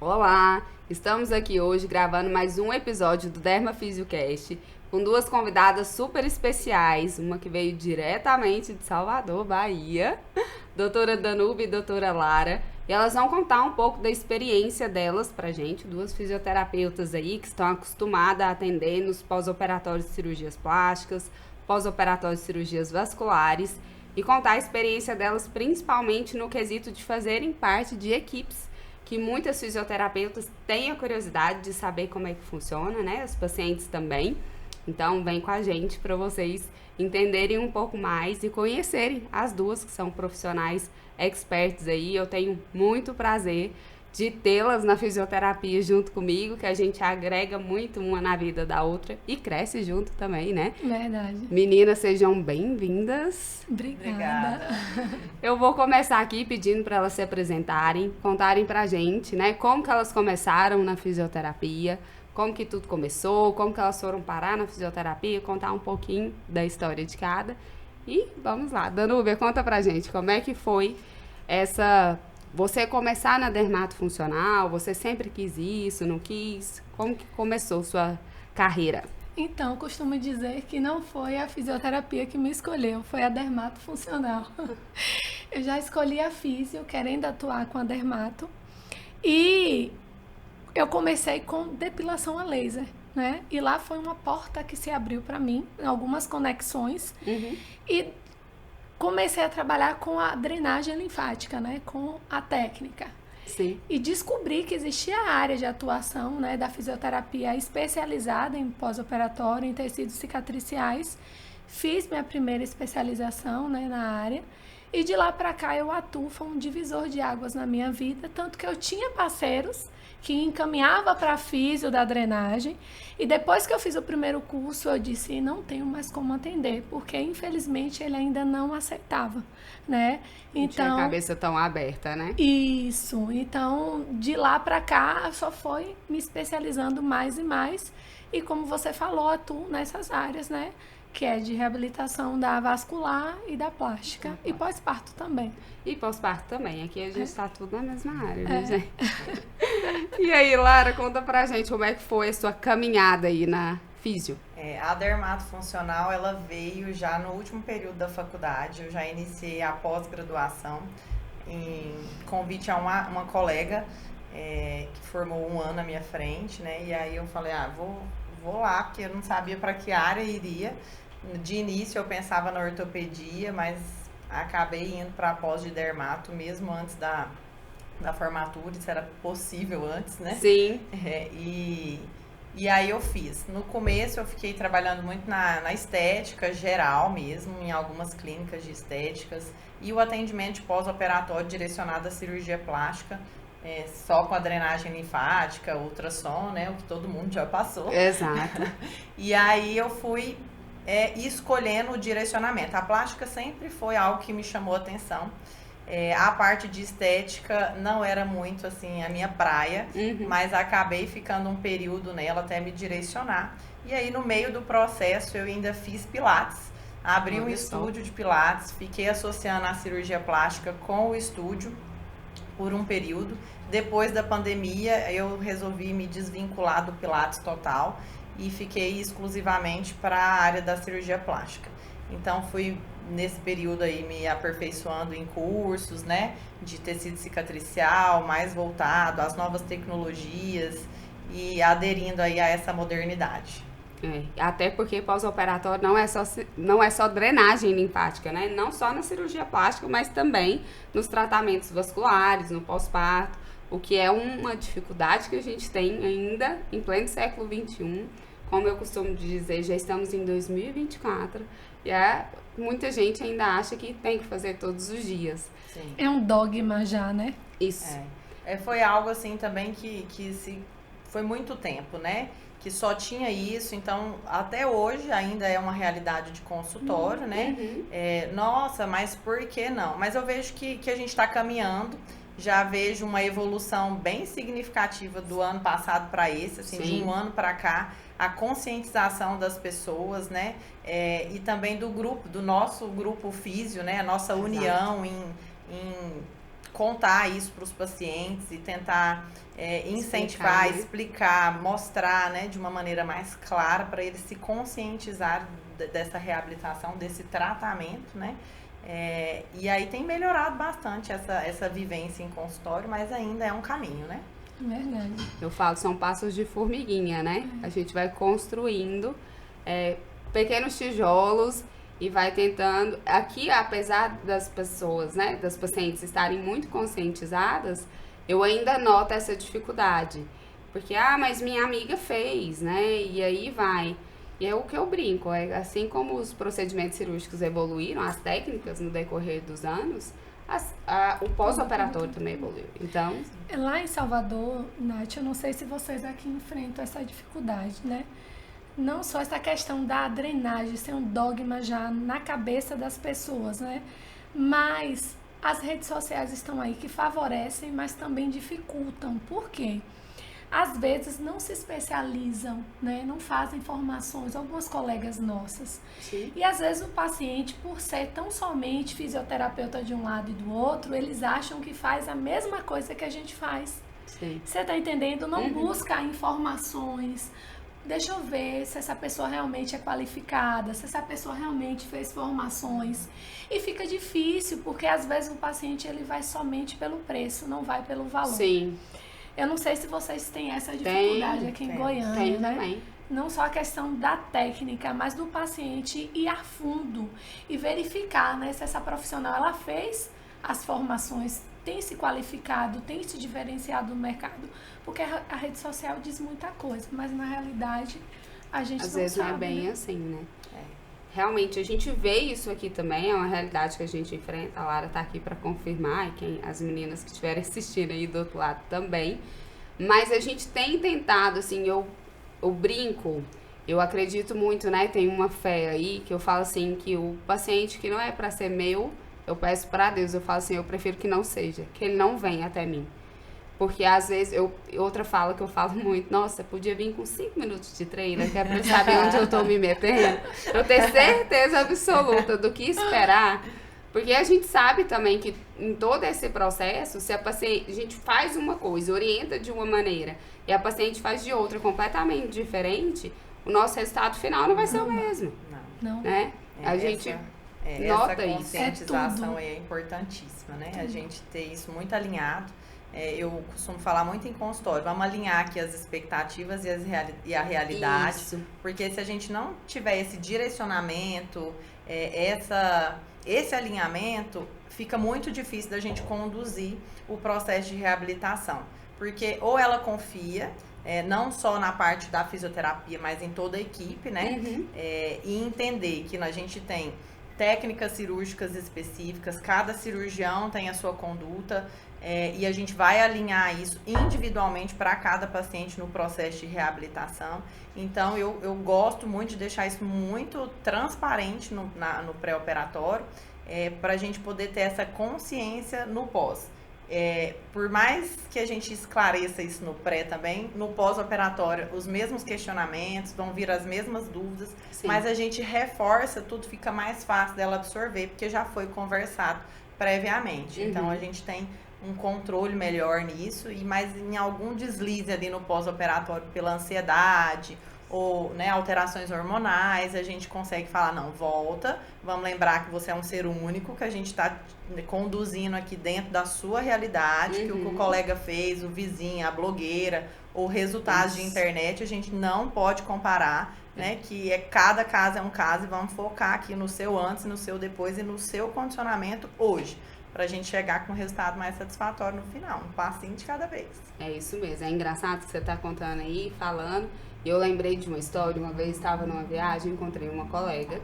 Olá, estamos aqui hoje gravando mais um episódio do DermaFisiocast com duas convidadas super especiais, uma que veio diretamente de Salvador, Bahia, doutora Danúbia e doutora Lara, e elas vão contar um pouco da experiência delas pra gente, duas fisioterapeutas aí que estão acostumadas a atender nos pós-operatórios de cirurgias plásticas, pós-operatórios de cirurgias vasculares, e contar a experiência delas principalmente no quesito de fazerem parte de equipes, que muitas fisioterapeutas têm a curiosidade de saber como é que funciona, né? Os pacientes também. Então, vem com a gente para vocês entenderem um pouco mais e conhecerem as duas que são profissionais experts aí. Eu tenho muito prazer de tê-las na fisioterapia junto comigo, que a gente agrega muito uma na vida da outra e cresce junto também, né? Verdade. Meninas, sejam bem-vindas. Obrigada. Eu vou começar aqui pedindo para elas se apresentarem, contarem pra gente, né, como que elas começaram na fisioterapia, como que tudo começou, como que elas foram parar na fisioterapia, contar um pouquinho da história de cada. E vamos lá, Danúbia, conta pra gente como é que foi você começar na dermatofuncional, você sempre quis isso, não quis? Como que começou sua carreira? Então, costumo dizer que não foi a fisioterapia que me escolheu, foi a dermatofuncional. Eu já escolhi a fisio, querendo atuar com a dermato, e eu comecei com depilação a laser, né? E lá foi uma porta que se abriu para mim, algumas conexões, e comecei a trabalhar com a drenagem linfática, né? Com a técnica. Sim. E descobri que existia a área de atuação, né, da fisioterapia especializada em pós-operatório, em tecidos cicatriciais. Fiz minha primeira especialização, né, na área. E de lá para cá eu atuo, foi um divisor de águas na minha vida, tanto que eu tinha parceiros que encaminhava para a fisio da drenagem, e depois que eu fiz o primeiro curso eu disse, não tenho mais como atender, porque infelizmente ele ainda não aceitava, né? Não tinha a cabeça tão aberta, né? Isso, então de lá para cá só foi me especializando mais e mais, e como você falou, atuo nessas áreas, né? Que é de reabilitação da vascular e da plástica, e pós-parto também. E pós-parto também, aqui a gente está tudo na mesma área, né, gente? E aí, Lara, conta pra gente como é que foi a sua caminhada aí na fisio. A dermatofuncional, ela veio já no último período da faculdade, eu já iniciei a pós-graduação em convite a uma colega que formou um ano na minha frente, né? E aí eu falei, vou lá, porque eu não sabia para que área iria. De início eu pensava na ortopedia, mas acabei indo para a pós de dermato mesmo antes da formatura, isso era possível antes, né? Sim. E aí eu fiz. No começo eu fiquei trabalhando muito na estética geral mesmo, em algumas clínicas de estéticas, e o atendimento de pós-operatório direcionado à cirurgia plástica, só com a drenagem linfática, ultrassom, né? O que todo mundo já passou. Exato. E aí eu fui escolhendo o direcionamento. A plástica sempre foi algo que me chamou a atenção. A parte de estética não era muito assim a minha praia, mas acabei ficando um período nela até me direcionar. E aí no meio do processo eu ainda fiz pilates. Abri um estúdio de pilates, fiquei associando a cirurgia plástica com o estúdio por um período. Depois da pandemia, eu resolvi me desvincular do pilates total e fiquei exclusivamente para a área da cirurgia plástica. Então, fui nesse período aí me aperfeiçoando em cursos, né, de tecido cicatricial, mais voltado às novas tecnologias e aderindo aí a essa modernidade. Até porque pós-operatório não é só drenagem linfática, né? Não só na cirurgia plástica, mas também nos tratamentos vasculares, no pós-parto, o que é uma dificuldade que a gente tem ainda em pleno século XXI. Como eu costumo dizer, já estamos em 2024 e muita gente ainda acha que tem que fazer todos os dias. Sim. É um dogma já, né? Isso. Foi algo assim também que foi muito tempo, né? Que só tinha isso, então até hoje ainda é uma realidade de consultório, né? Nossa, mas por que não? Mas eu vejo que a gente está caminhando já vejo uma evolução bem significativa do ano passado para esse, assim, de um ano para cá, a conscientização das pessoas, né? E também do nosso grupo físio, né? A nossa união em contar isso para os pacientes e tentar incentivar, explicar, mostrar, né, de uma maneira mais clara para eles se conscientizarem dessa reabilitação, desse tratamento, né? E aí tem melhorado bastante essa vivência em consultório, mas ainda é um caminho, né? Verdade. Eu falo, são passos de formiguinha, né? A gente vai construindo pequenos tijolos e vai tentando. Aqui, apesar das pessoas, né, das pacientes estarem muito conscientizadas, eu ainda noto essa dificuldade. Porque, mas minha amiga fez, né? E aí vai. E é o que eu brinco, assim como os procedimentos cirúrgicos evoluíram, as técnicas no decorrer dos anos, o pós-operatório também evoluiu. Então, lá em Salvador, Nath, eu não sei se vocês aqui enfrentam essa dificuldade, né? Não só essa questão da drenagem ser um dogma já na cabeça das pessoas, né? Mas as redes sociais estão aí que favorecem, mas também dificultam. Por quê? Às vezes não se especializam, né? Não fazem formações, algumas colegas nossas. Sim. E às vezes o paciente, por ser tão somente fisioterapeuta de um lado e do outro, eles acham que faz a mesma coisa que a gente faz. sim. Você tá entendendo? Não busca informações. Deixa eu ver se essa pessoa realmente é qualificada, se essa pessoa realmente fez formações. E fica difícil, porque às vezes o paciente ele vai somente pelo preço, não vai pelo valor. Sim. Eu não sei se vocês têm essa dificuldade aqui em Goiânia, tem né? também. Não só a questão da técnica, mas do paciente ir a fundo e verificar, né, se essa profissional ela fez as formações, tem se qualificado, tem se diferenciado no mercado, porque a rede social diz muita coisa, mas na realidade a gente Às não vezes sabe, não é bem né? assim, né? Realmente, a gente vê isso aqui também, é uma realidade que a gente enfrenta. A Lara tá aqui para confirmar, e as meninas que estiverem assistindo aí do outro lado também. Mas a gente tem tentado, assim, eu brinco, eu acredito muito, né? Tem uma fé aí que eu falo assim, que o paciente que não é para ser meu, eu peço para Deus, eu falo assim, eu prefiro que não seja, que ele não venha até mim. Porque às vezes, outra fala que eu falo muito, nossa, podia vir com 5 minutos de treino, que é pra saber onde eu tô me metendo. Eu tenho certeza absoluta do que esperar. Porque a gente sabe também que em todo esse processo, se a gente faz uma coisa, orienta de uma maneira, e a paciente faz de outra completamente diferente, o nosso resultado final não vai ser o mesmo. Não. Né? A gente nota essa isso. conscientização é importantíssima, né? A gente ter isso muito alinhado. Eu costumo falar muito em consultório, vamos alinhar aqui as expectativas e a realidade, Isso. Porque se a gente não tiver esse direcionamento, esse alinhamento, fica muito difícil da gente conduzir o processo de reabilitação, porque ou ela confia, não só na parte da fisioterapia, mas em toda a equipe, né? E entender que a gente tem técnicas cirúrgicas específicas, cada cirurgião tem a sua conduta, e a gente vai alinhar isso individualmente para cada paciente no processo de reabilitação. Então, eu gosto muito de deixar isso muito transparente no pré-operatório, para a gente poder ter essa consciência no pós. Por mais que a gente esclareça isso no pré também, no pós-operatório os mesmos questionamentos, vão vir as mesmas dúvidas, Sim. mas a gente reforça, tudo fica mais fácil dela absorver, porque já foi conversado previamente. Então, a gente tem um controle melhor nisso, mas em algum deslize ali no pós-operatório pela ansiedade ou, né, alterações hormonais, a gente consegue falar, não, volta, vamos lembrar que você é um ser único, que a gente está conduzindo aqui dentro da sua realidade, que o que o colega fez, o vizinho, a blogueira, ou resultados de internet, a gente não pode comparar, né, que cada caso é um caso, e vamos focar aqui no seu antes, no seu depois e no seu condicionamento hoje, pra gente chegar com um resultado mais satisfatório no final, um passinho de cada vez. É isso mesmo, é engraçado que você tá contando aí, falando, e eu lembrei de uma história, uma vez estava numa viagem, encontrei uma colega,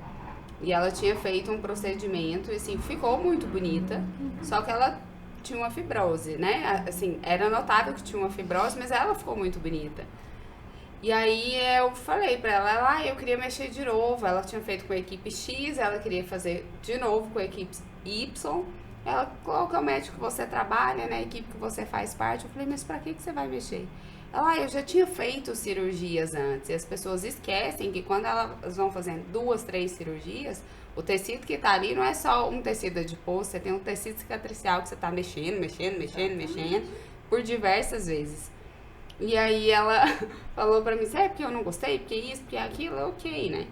e ela tinha feito um procedimento, e assim, ficou muito bonita, só que ela tinha uma fibrose, né, assim, era notável que tinha uma fibrose, mas ela ficou muito bonita. E aí eu falei pra ela, eu queria mexer de novo, ela tinha feito com a equipe X, ela queria fazer de novo com a equipe Y, Ela, qual que é o médico que você trabalha, né? A equipe que você faz parte. Eu falei, mas pra que você vai mexer? Ela, eu já tinha feito cirurgias antes. E as pessoas esquecem que quando elas vão fazendo 2, 3 cirurgias, o tecido que tá ali não é só um tecido adiposo, você tem um tecido cicatricial que você tá mexendo por diversas vezes. E aí ela falou pra mim, é porque eu não gostei, porque isso, porque aquilo, ok, né?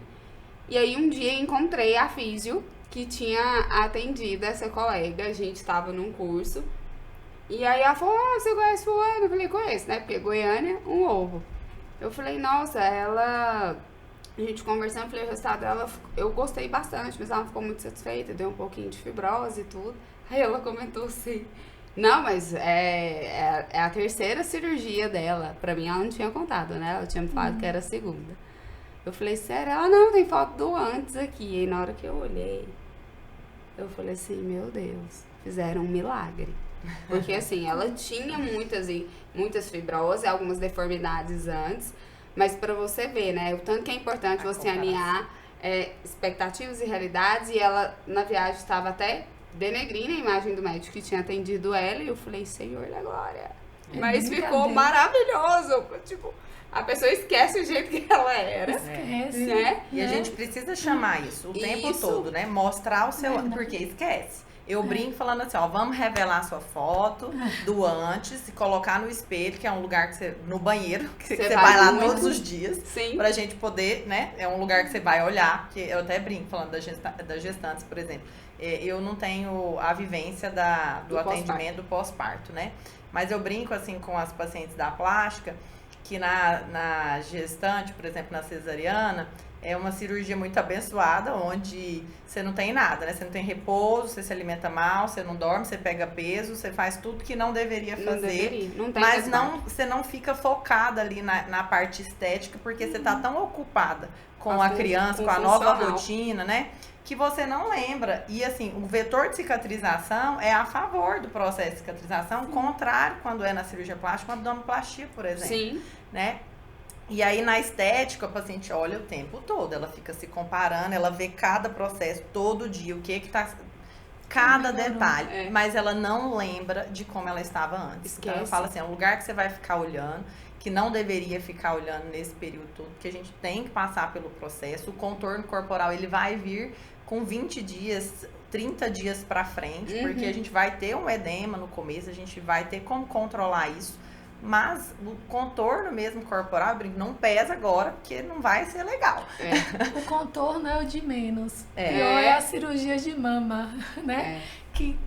E aí um dia encontrei a físio que tinha atendido essa colega, a gente tava num curso. E aí ela falou, você conhece fulano? Eu falei, conheço, né? Porque Goiânia, um ovo. Eu falei, nossa, ela... A gente conversando, falei, o resultado dela, eu gostei bastante, mas ela não ficou muito satisfeita, deu um pouquinho de fibrose e tudo. Aí ela comentou assim, não, mas é a terceira cirurgia dela. Pra mim, ela não tinha contado, né? Ela tinha me falado que era a segunda. Eu falei, sério? Ela, não, tem foto do antes aqui. E na hora que eu olhei, eu falei assim, meu Deus, fizeram um milagre. Porque assim, ela tinha muitas fibroses, algumas deformidades antes, mas pra você ver, né, o tanto que é importante você alinhar expectativas e realidades, e ela na viagem estava até denegrindo a imagem do médico que tinha atendido ela, e eu falei, Senhor da glória. Mas ficou maravilhoso, tipo, a pessoa esquece o jeito que ela era. Esquece. Né? E a gente precisa chamar isso o tempo todo, né? Mostrar o seu... Porque esquece. Eu brinco falando assim, ó, vamos revelar a sua foto do antes e colocar no espelho, que é um lugar que você... No banheiro, que você vai lá todos os dias. Sim. Pra gente poder, né? É um lugar que você vai olhar, que eu até brinco falando das gestantes, por exemplo. Eu não tenho a vivência do atendimento do pós-parto, né? Mas eu brinco, assim, com as pacientes da plástica, que na gestante, por exemplo, na cesariana, é uma cirurgia muito abençoada, onde você não tem nada, né? Você não tem repouso, você se alimenta mal, você não dorme, você pega peso, você faz tudo que não deveria fazer. Não tem, mas você não fica focada ali na parte estética, porque você tá tão ocupada com a criança, com a nova rotina, né? Que você não lembra. E assim, o vetor de cicatrização é a favor do processo de cicatrização, contrário quando é na cirurgia plástica, uma abdominoplastia, por exemplo. Sim. Né? E aí na estética, a paciente olha o tempo todo, ela fica se comparando, ela vê cada processo todo dia, o que tá... Cada detalhe, mas ela não lembra de como ela estava antes. Esquece. Então eu falo assim, é um lugar que você vai ficar olhando, que não deveria ficar olhando nesse período todo, porque a gente tem que passar pelo processo. O contorno corporal, ele vai vir com 20 dias, 30 dias pra frente, porque a gente vai ter um edema no começo, a gente vai ter como controlar isso. Mas o contorno mesmo corporal, não pesa agora, porque não vai ser legal. O contorno é o de menos. Pior é a cirurgia de mama, né? Que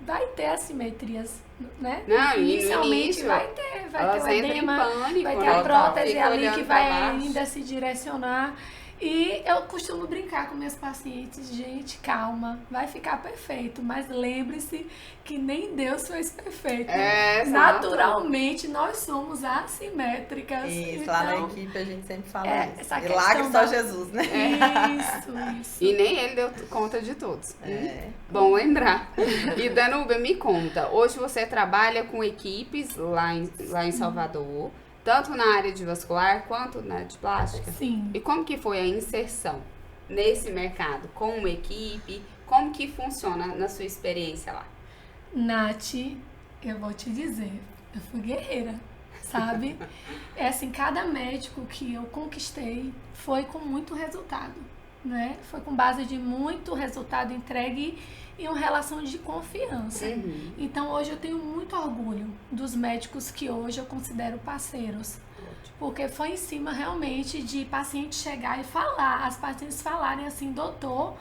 vai ter assimetrias, né? Não, inicialmente vai ter o edema, pânico, vai ter a prótese ali que vai ainda se direcionar. E eu costumo brincar com minhas pacientes, gente, calma, vai ficar perfeito, mas lembre-se que nem Deus fez perfeito. Naturalmente, nós somos assimétricas. Isso, então, lá na equipe a gente sempre fala isso. Essa Milagre só Jesus, né? Isso. E nem ele deu conta de todos. Bom lembrar. E Danúbia, me conta, hoje você trabalha com equipes lá em Salvador, tanto na área de vascular quanto na de plástica? Sim. E como que foi a inserção nesse mercado? Com uma equipe? Como que funciona na sua experiência lá? Nath, eu vou te dizer, eu fui guerreira, sabe? É assim, cada médico que eu conquistei foi com muito resultado, né? Foi com base de muito resultado entregue e uma relação de confiança. Então hoje eu tenho muito orgulho dos médicos que hoje eu considero parceiros. Porque foi em cima realmente de paciente chegar e falar, as pacientes falarem assim, doutor,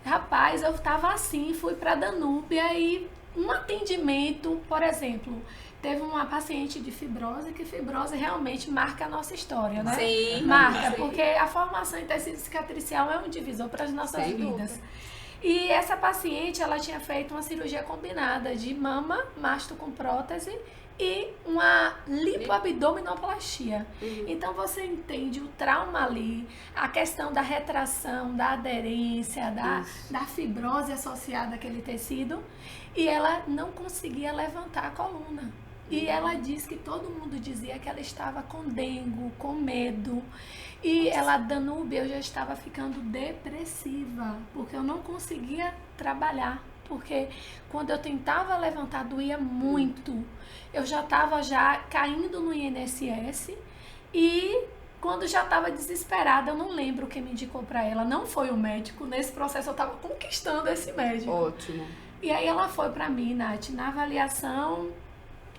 rapaz, eu tava assim, fui pra Danúbia e um atendimento, por exemplo, teve uma paciente de fibrose, que fibrose realmente marca a nossa história, né? Sim. Marca, porque a formação em tecido cicatricial é um divisor para as nossas vidas. E essa paciente, ela tinha feito uma cirurgia combinada de mama, masto com prótese e uma lipoabdominoplastia. Então você entende o trauma ali, a questão da retração, da aderência, da fibrose associada àquele tecido, e ela não conseguia levantar a coluna. E ela disse que todo mundo dizia que ela estava com dengo, com medo. E ela, Danúbia, eu já estava ficando depressiva, porque eu não conseguia trabalhar porque quando eu tentava levantar, doía muito. Eu já estava caindo no INSS e quando já estava desesperada, eu não lembro quem me indicou para ela, não foi o médico. Nesse processo eu estava conquistando esse médico. Ótimo. E aí ela foi para mim, Nath, na avaliação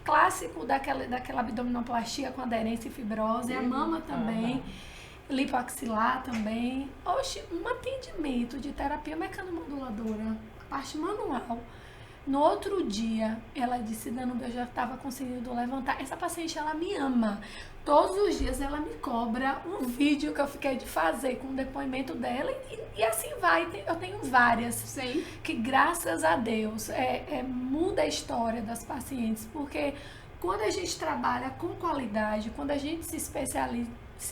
clássico daquela abdominoplastia com aderência e fibrose, a mama também, lipoaxilar também. Oxe, um atendimento de terapia mecanomoduladora, parte manual. No outro dia, ela disse, Danuba, eu já estava conseguindo levantar. Essa paciente, ela me ama. Todos os dias ela me cobra um vídeo que eu fiquei de fazer com o depoimento dela e assim vai. Eu tenho várias. Sim. Que graças a Deus muda a história das pacientes, porque quando a gente trabalha com qualidade, quando a gente se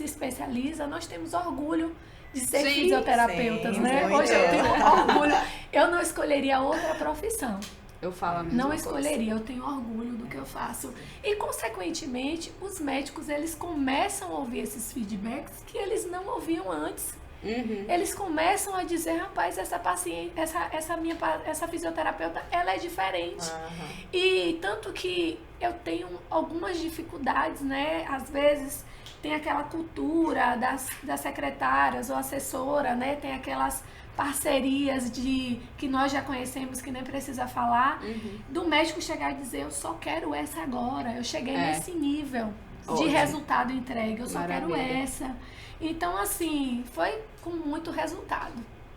especializa, nós temos orgulho de ser fisioterapeutas, né? muito. Hoje eu tenho orgulho. Eu não escolheria outra profissão. Eu falo a mesma Não coisa. escolheria, eu tenho orgulho do que eu faço. E, consequentemente, os médicos, eles começam a ouvir esses feedbacks que eles não ouviam antes. Eles começam a dizer, rapaz, essa paciente, essa fisioterapeuta, ela é diferente. E tanto que eu tenho algumas dificuldades, né? Às vezes tem aquela cultura das secretárias ou assessora, né? Tem aquelas parcerias que nós já conhecemos, que nem precisa falar, do médico chegar e dizer, eu só quero essa agora, eu cheguei nesse nível de resultado entregue, eu só quero essa. Então, assim, foi com muito resultado,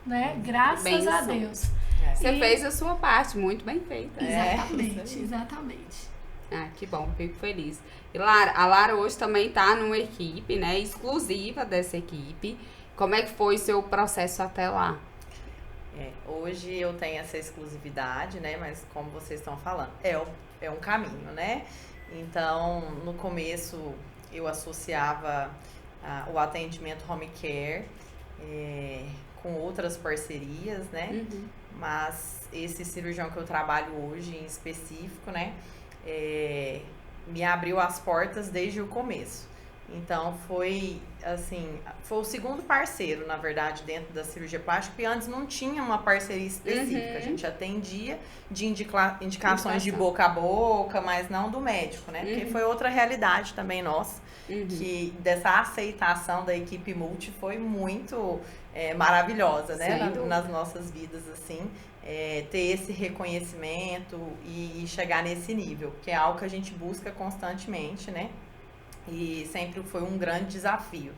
né? Graças a Deus. Você fez a sua parte, muito bem feita. Exatamente. Ah, que bom, fico feliz. E a Lara hoje também está numa equipe, né, exclusiva dessa equipe. Como é que foi o seu processo até lá? Hoje eu tenho essa exclusividade, né? Mas como vocês estão falando, é um caminho, né? Então, no começo eu associava o atendimento home care com outras parcerias, né? Mas esse cirurgião que eu trabalho hoje em específico, né? Me abriu as portas desde o começo. Então foi o segundo parceiro, na verdade, dentro da cirurgia plástica, e antes não tinha uma parceria específica. A gente atendia de indicações de boca a boca, mas não do médico, né? Porque foi outra realidade também nossa, que dessa aceitação da equipe multi foi muito maravilhosa, né? Nas nossas vidas, assim. Ter esse reconhecimento e chegar nesse nível, que é algo que a gente busca constantemente, né? E sempre foi um grande desafio.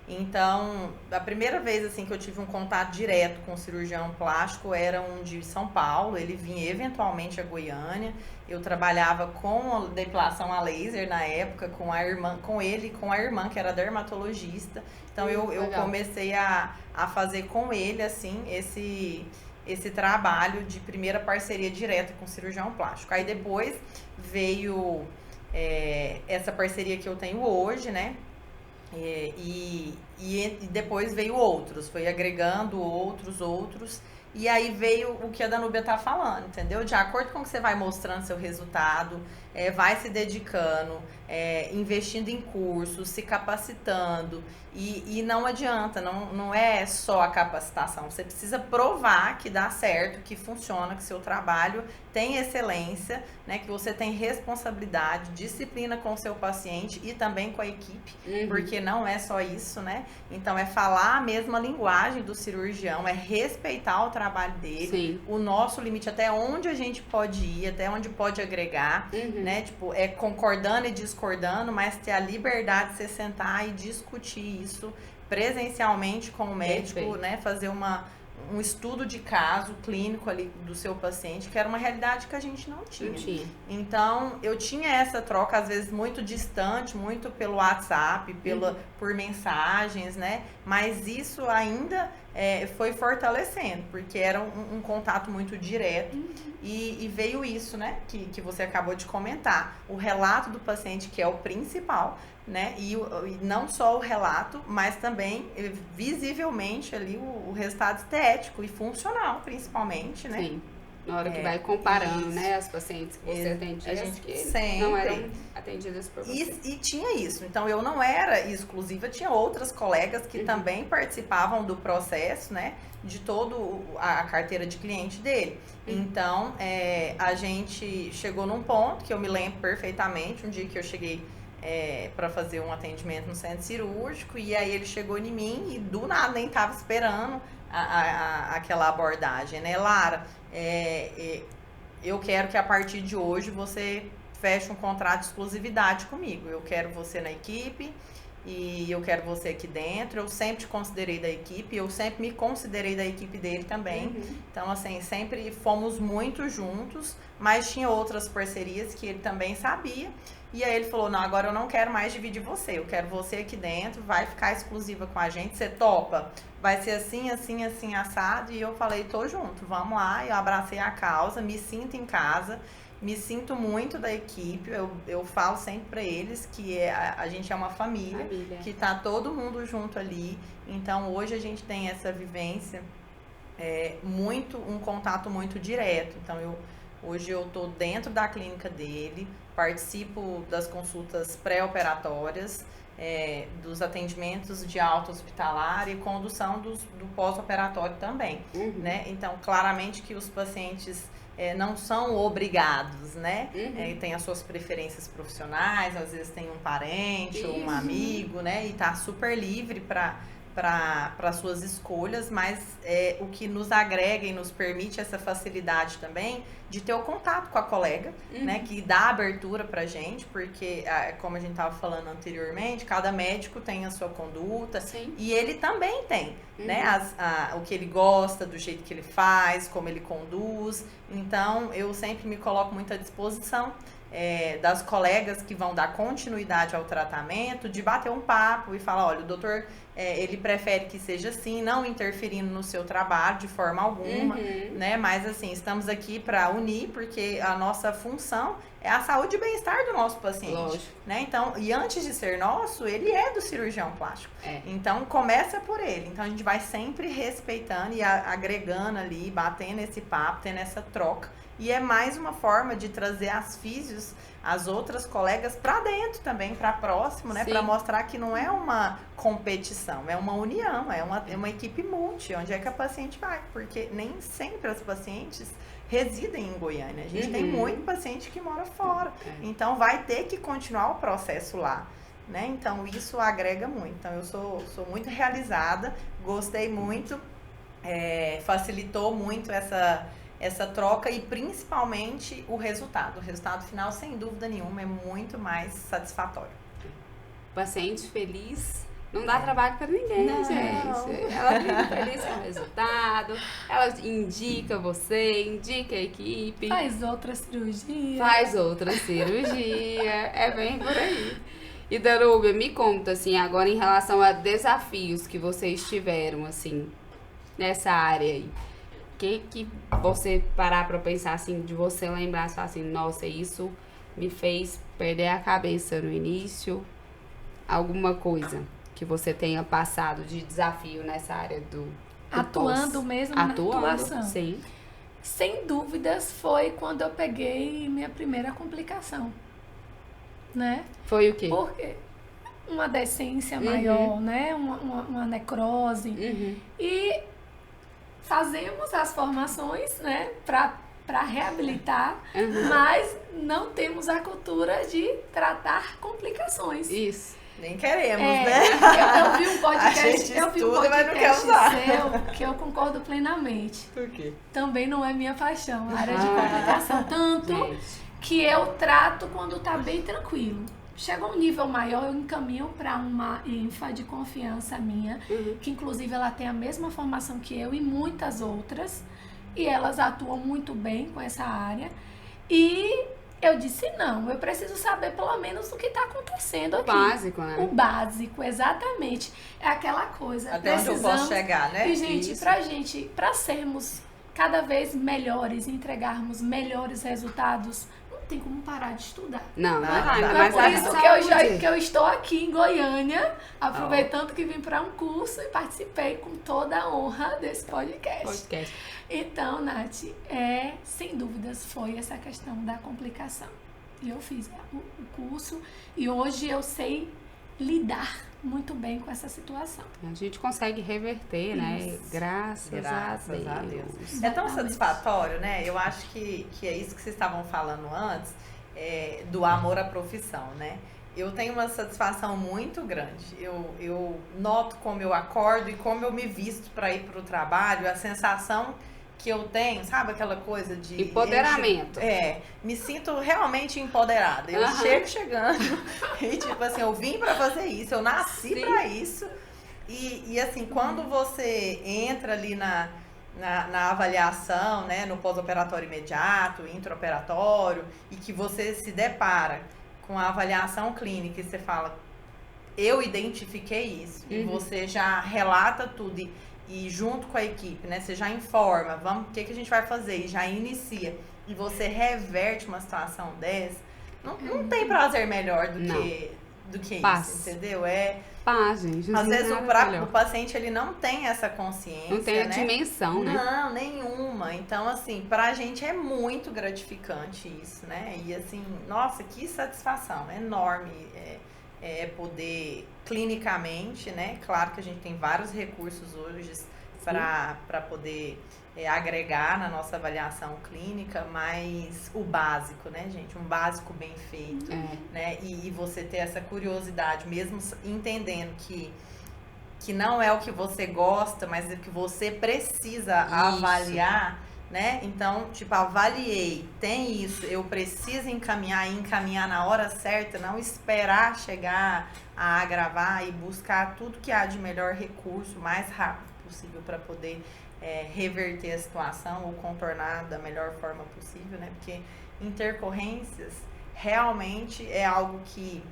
Então, a primeira vez assim que eu tive um contato direto com o cirurgião plástico era um de São Paulo. Ele vinha eventualmente a Goiânia. Eu trabalhava com depilação a laser na época com ele e com a irmã que era dermatologista. Então eu comecei a fazer com ele assim esse trabalho de primeira parceria direta com o cirurgião plástico. Aí depois veio essa parceria que eu tenho hoje, né? E depois veio outros, foi agregando outros. E aí veio o que a Danúbia tá falando, entendeu? De acordo com o que você vai mostrando seu resultado, vai se dedicando, investindo em cursos, se capacitando. E não adianta, não é só a capacitação. Você precisa provar que dá certo, que funciona, que seu trabalho tem excelência, né? Que você tem responsabilidade, disciplina com o seu paciente e também com a equipe, porque não é só isso, né? Então é falar a mesma linguagem do cirurgião, é respeitar o trabalho dele, o nosso limite, até onde a gente pode ir, até onde pode agregar, né? Tipo, concordando e discordando, mas ter a liberdade de você sentar e discutir isso presencialmente com o médico, né? Fazer um estudo de caso clínico ali do seu paciente, que era uma realidade que a gente não tinha. Então, eu tinha essa troca, às vezes, muito distante, muito pelo WhatsApp, por mensagens, né? Mas isso ainda foi fortalecendo, porque era um contato muito direto. E veio isso, né? Que você acabou de comentar. O relato do paciente, que é o principal, né? E não só o relato, mas também visivelmente ali o resultado estético e funcional, principalmente, né? Na hora que vai comparando, né, as pacientes que você atendia, a gente que sempre não eram atendidas por você. E tinha isso. Então, eu não era exclusiva, tinha outras colegas que também participavam do processo, né? De todo a carteira de cliente dele. Então, a gente chegou num ponto que eu me lembro perfeitamente, um dia que eu cheguei para fazer um atendimento no centro cirúrgico, e aí ele chegou em mim e do nada nem estava esperando aquela abordagem, né? Lara, eu quero que a partir de hoje você feche um contrato de exclusividade comigo. Eu quero você na equipe e eu quero você aqui dentro. Eu sempre te considerei da equipe, eu sempre me considerei da equipe dele também. Então, assim, sempre fomos muito juntos, mas tinha outras parcerias que ele também sabia. E aí ele falou, não, agora eu não quero mais dividir você, eu quero você aqui dentro, vai ficar exclusiva com a gente, você topa? Vai ser assim, assim, assim, assado. E eu falei, tô junto, vamos lá. Eu abracei a causa, me sinto em casa, me sinto muito da equipe. Eu falo sempre pra eles que a gente é uma família, que tá todo mundo junto ali. Então hoje a gente tem essa vivência, um contato muito direto. Então hoje eu tô dentro da clínica dele, participo das consultas pré-operatórias, dos atendimentos de alta hospitalar e condução do pós-operatório também, né? Então, claramente que os pacientes não são obrigados, né? Tem as suas preferências profissionais, às vezes tem um parente ou um amigo, né? E tá super livre para suas escolhas, mas o que nos agrega e nos permite essa facilidade também de ter o contato com a colega, né, que dá abertura pra gente, porque, como a gente estava falando anteriormente, cada médico tem a sua conduta. Sim. E ele também tem, né, o que ele gosta, do jeito que ele faz, como ele conduz. Então, eu sempre me coloco muito à disposição das colegas que vão dar continuidade ao tratamento, de bater um papo e falar, olha, o doutor, ele prefere que seja assim, não interferindo no seu trabalho de forma alguma, né? Mas assim, estamos aqui para unir, porque a nossa função é a saúde e bem-estar do nosso paciente. Lógico. Né? Então, e antes de ser nosso, ele é do cirurgião plástico. Então, começa por ele. Então, a gente vai sempre respeitando e agregando ali, batendo esse papo, tendo essa troca. E é mais uma forma de trazer as físios, as outras colegas, para dentro também, para próximo, né? Para mostrar que não é uma competição, é uma união, é uma equipe multi, onde é que a paciente vai. Porque nem sempre as pacientes residem em Goiânia. A gente tem muito paciente que mora fora. Então, vai ter que continuar o processo lá. Né? Então, isso agrega muito. Então, eu sou muito realizada, gostei muito, facilitou muito essa troca e principalmente o resultado. O resultado final, sem dúvida nenhuma, é muito mais satisfatório. Paciente feliz não dá trabalho para ninguém, gente. Ela fica feliz com o resultado, ela indica você, indica a equipe. Faz outra cirurgia. É bem por aí. E Danúbia, me conta, assim, agora em relação a desafios que vocês tiveram, assim, nessa área aí. Que você parar pra pensar, assim, de você lembrar, só assim, nossa, isso me fez perder a cabeça no início? Alguma coisa que você tenha passado de desafio nessa área do atuando mesmo na atuação? Sim. Sem dúvidas, foi quando eu peguei minha primeira complicação, né? Foi o quê? Porque uma decência maior, né? Uma necrose. E fazemos as formações, né, para reabilitar, mas não temos a cultura de tratar complicações. Isso. Nem queremos, né? Eu vi um podcast, seu que eu concordo plenamente. Por quê? Também não é minha paixão, a área de complicação. Tanto que eu trato quando tá bem tranquilo. Chega a um nível maior, eu encaminho para uma INFA de confiança minha, que inclusive ela tem a mesma formação que eu e muitas outras, e elas atuam muito bem com essa área. E eu disse, não, eu preciso saber pelo menos o que está acontecendo aqui. O básico, né? O básico, exatamente. É aquela coisa. Até onde eu posso chegar, né? E, para sermos cada vez melhores, entregarmos melhores resultados, não tem como parar de estudar. Não Não, dá. não dá. Mas Por a isso saúde. que eu estou aqui em Goiânia, aproveitando que vim para um curso e participei com toda a honra desse podcast. Então, Nath, sem dúvidas foi essa questão da complicação. E eu fiz o curso e hoje eu sei lidar muito bem com essa situação. A gente consegue reverter, né? Graças a Deus. É tão satisfatório, né? Eu acho que é isso que vocês estavam falando antes, do amor à profissão, né? Eu tenho uma satisfação muito grande. Eu noto como eu acordo e como eu me visto para ir para o trabalho, a sensação que eu tenho, sabe aquela coisa de... Empoderamento. Me sinto realmente empoderada. Eu chegando e tipo assim, eu vim pra fazer isso, eu nasci pra isso. E assim, quando você entra ali na avaliação, né, no pós-operatório imediato, intraoperatório, e que você se depara com a avaliação clínica e você fala, eu identifiquei isso, e você já relata tudo e junto com a equipe, né, você já informa, o que a gente vai fazer, e já inicia, e você reverte uma situação dessa, não tem prazer melhor do que isso, entendeu? Paz, gente. Às vezes o paciente ele não tem essa consciência, não tem a né? dimensão, né? Não, nenhuma. Então, assim, pra gente é muito gratificante isso, né? E assim, nossa, que satisfação enorme poder clinicamente, né? Claro que a gente tem vários recursos hoje para poder agregar na nossa avaliação clínica, mas o básico, né, gente? Um básico bem feito, né? E você ter essa curiosidade, mesmo entendendo que não é o que você gosta, mas é o que você precisa avaliar, né? Então, tipo, avaliei, tem isso, eu preciso encaminhar na hora certa, não esperar chegar a agravar e buscar tudo que há de melhor recurso, o mais rápido possível para poder reverter a situação ou contornar da melhor forma possível, né? Porque intercorrências realmente é algo que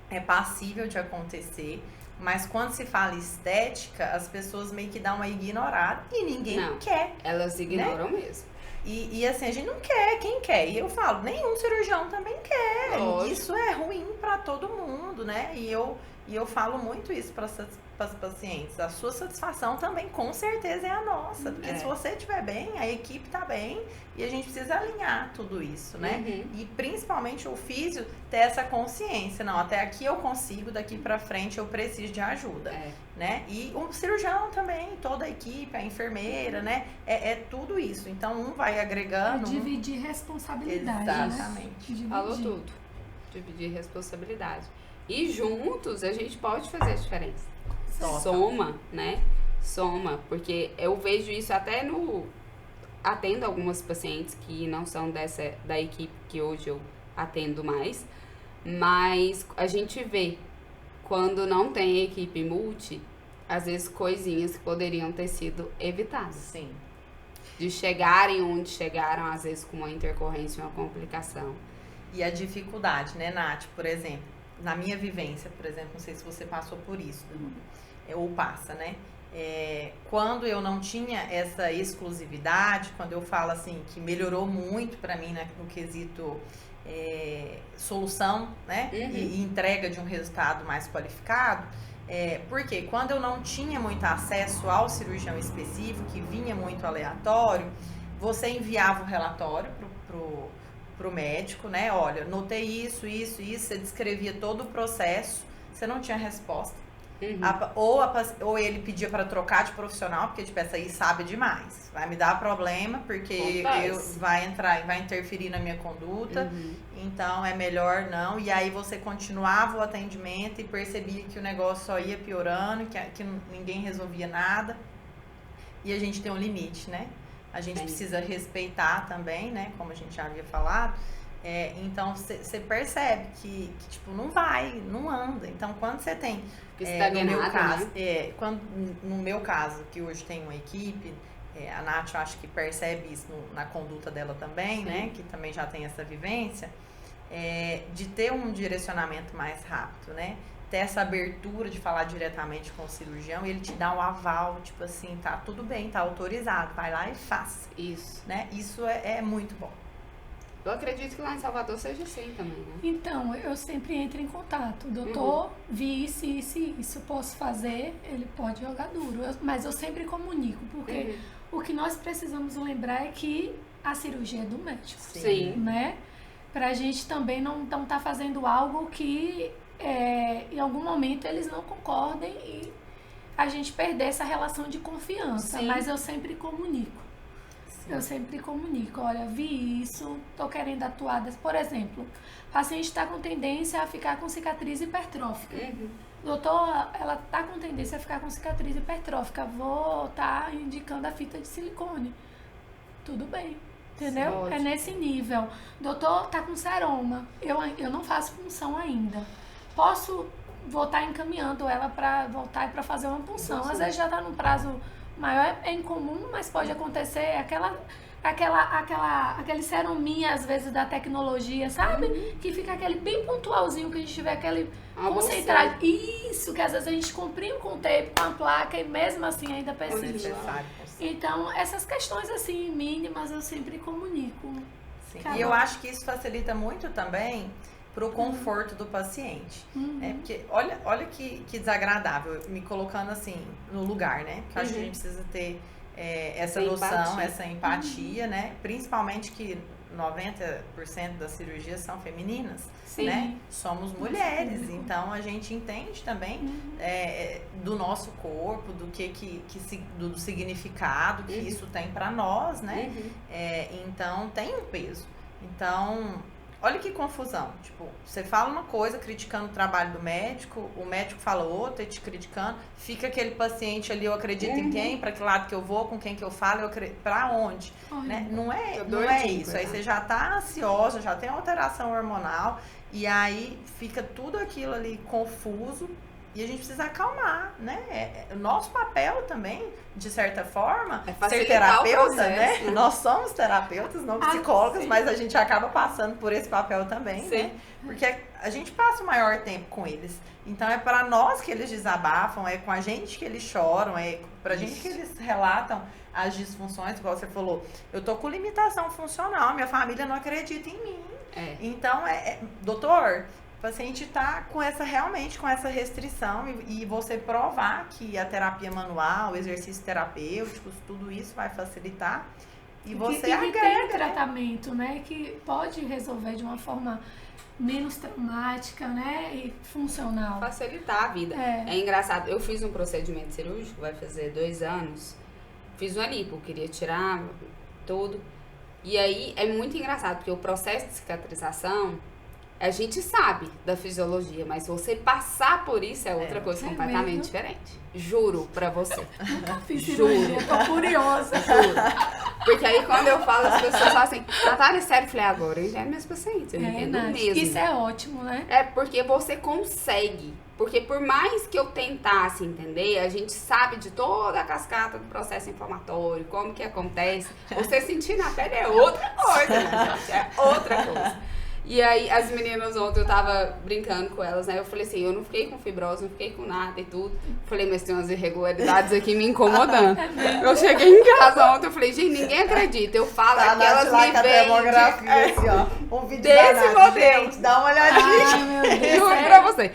é passível de acontecer, mas quando se fala estética, as pessoas meio que dão uma ignorada e ninguém quer. Elas ignoram mesmo. E assim, a gente não quer, quem quer? E eu falo, nenhum cirurgião também quer. Lógico. Isso é ruim para todo mundo, né? E eu falo muito isso para as pacientes. A sua satisfação também, com certeza, é a nossa. Porque se você estiver bem, a equipe está bem e a gente precisa alinhar tudo isso, né? E principalmente o físio ter essa consciência. Não, até aqui eu consigo, daqui para frente eu preciso de ajuda, né? E o cirurgião também, toda a equipe, a enfermeira, né? É tudo isso. Então, um vai agregando. Dividir responsabilidade, Exatamente. Né? Falou tudo. Dividir responsabilidade. E juntos a gente pode fazer a diferença. Soma, né? Soma, porque eu vejo isso até atendo algumas pacientes que não são da equipe que hoje eu atendo mais, mas a gente vê quando não tem equipe multi, às vezes coisinhas que poderiam ter sido evitadas. Sim. De chegarem onde chegaram, às vezes com uma intercorrência, uma complicação. E a dificuldade, né, Nath? Por exemplo, na minha vivência, por exemplo, não sei se você passou por isso, ou passa, né? Quando eu não tinha essa exclusividade, quando eu falo assim, que melhorou muito para mim no quesito solução, né? E entrega de um resultado mais qualificado, porque quando eu não tinha muito acesso ao cirurgião específico, que vinha muito aleatório, você enviava o relatório pro médico, né? Olha, notei isso, você descrevia todo o processo, você não tinha resposta. Ou ele pedia para trocar de profissional, porque tipo, essa aí sabe demais, vai me dar problema, porque vai interferir na minha conduta, então é melhor não. E aí você continuava o atendimento e percebia que o negócio só ia piorando, que ninguém resolvia nada, e a gente tem um limite, né? A gente precisa respeitar também, né? Como a gente já havia falado. Então, você percebe que, tipo, não anda. Então, quando você tem... no meu caso, no meu caso, que hoje tem uma equipe, a Nath, eu acho que percebe isso na conduta dela também, né? Que também já tem essa vivência, de ter um direcionamento mais rápido, né? Ter essa abertura de falar diretamente com o cirurgião e ele te dá um aval, tipo assim, tá tudo bem, tá autorizado, vai lá e faça. Isso. Né? Isso é muito bom. Eu acredito que lá em Salvador seja assim também, né? Então, eu sempre entro em contato. Doutor, vi isso, posso fazer? Ele pode jogar duro. Mas eu sempre comunico, porque o que nós precisamos lembrar é que a cirurgia é do médico. Sim. Né? Pra gente também não tá fazendo algo que em algum momento eles não concordem e a gente perder essa relação de confiança. Sim. Mas eu sempre comunico. Eu sempre comunico, olha, vi isso, tô querendo atuar. Por exemplo, o paciente está com tendência a ficar com cicatriz hipertrófica. Doutor, ela tá com tendência a ficar com cicatriz hipertrófica, vou estar indicando a fita de silicone. Tudo bem, entendeu? Sim, é nesse nível. Doutor, tá com seroma, eu não faço punção ainda. Vou estar encaminhando ela para voltar e para fazer uma punção. Às vezes já tá num prazo maior, é incomum, mas pode acontecer aquele seruminha, às vezes, da tecnologia, sabe? Que fica aquele bem pontualzinho, que a gente tiver aquele concentrado. Isso, que às vezes a gente comprime com o tape, com a placa, e mesmo assim ainda persiste. Então, essas questões, assim, mínimas, eu sempre comunico. Sim. E eu acho que isso facilita muito também para o conforto do paciente, né? Porque olha que desagradável, me colocando assim no lugar, né? Porque eu acho que a gente precisa ter essa noção, essa empatia, né? Principalmente que 90% das cirurgias são femininas, né? Somos mulheres, então a gente entende também do nosso corpo, do significado que isso tem para nós, né? Então tem um peso. Então olha que confusão, tipo, você fala uma coisa criticando o trabalho do médico, o médico fala outra te criticando, fica aquele paciente ali, eu acredito em quem, para que lado que eu vou, com quem que eu falo, para onde, né? Não é isso, aí você já tá ansiosa, já tem alteração hormonal, e aí fica tudo aquilo ali confuso, e a gente precisa acalmar, né? O nosso papel também, de certa forma, ser terapeuta, né? Nós somos terapeutas, não psicólogas, mas a gente acaba passando por esse papel também, né? Porque a gente passa o maior tempo com eles. Então é para nós que eles desabafam, é com a gente que eles choram, é pra gente que eles relatam as disfunções, igual você falou. Eu tô com limitação funcional, minha família não acredita em mim. Então, doutor, o paciente está realmente com essa restrição e você provar que a terapia manual, exercícios terapêuticos, tudo isso vai facilitar e você agrega, tem tratamento, né, que pode resolver de uma forma menos traumática, né, e funcional. Facilitar a vida. É engraçado, eu fiz um procedimento cirúrgico, vai fazer 2 anos, fiz uma lipo, queria tirar tudo, e aí é muito engraçado, porque o processo de cicatrização, a gente sabe da fisiologia, mas você passar por isso é outra coisa completamente diferente. Juro pra você. Nunca fiz cirurgia, tô curiosa. Juro. Porque aí quando eu falo, as pessoas falam assim, Natália, sério? Eu falei, agora eu já é meus pacientes, eu entendo mesmo. Isso é ótimo, né? É porque você consegue. Porque por mais que eu tentasse entender, a gente sabe de toda a cascata do processo inflamatório, como que acontece. Você sentir na pele é outra coisa, né, gente? É outra coisa. E aí, as meninas ontem, eu tava brincando com elas, né? Eu falei assim, eu não fiquei com fibrose, não fiquei com nada e tudo. Falei, mas tem umas irregularidades aqui me incomodando. Eu cheguei em casa ontem, eu falei, gente, ninguém acredita. Eu falo que elas me veem assim, ó, um vídeo desse modelo. Gente, dá uma olhadinha. Juro pra você.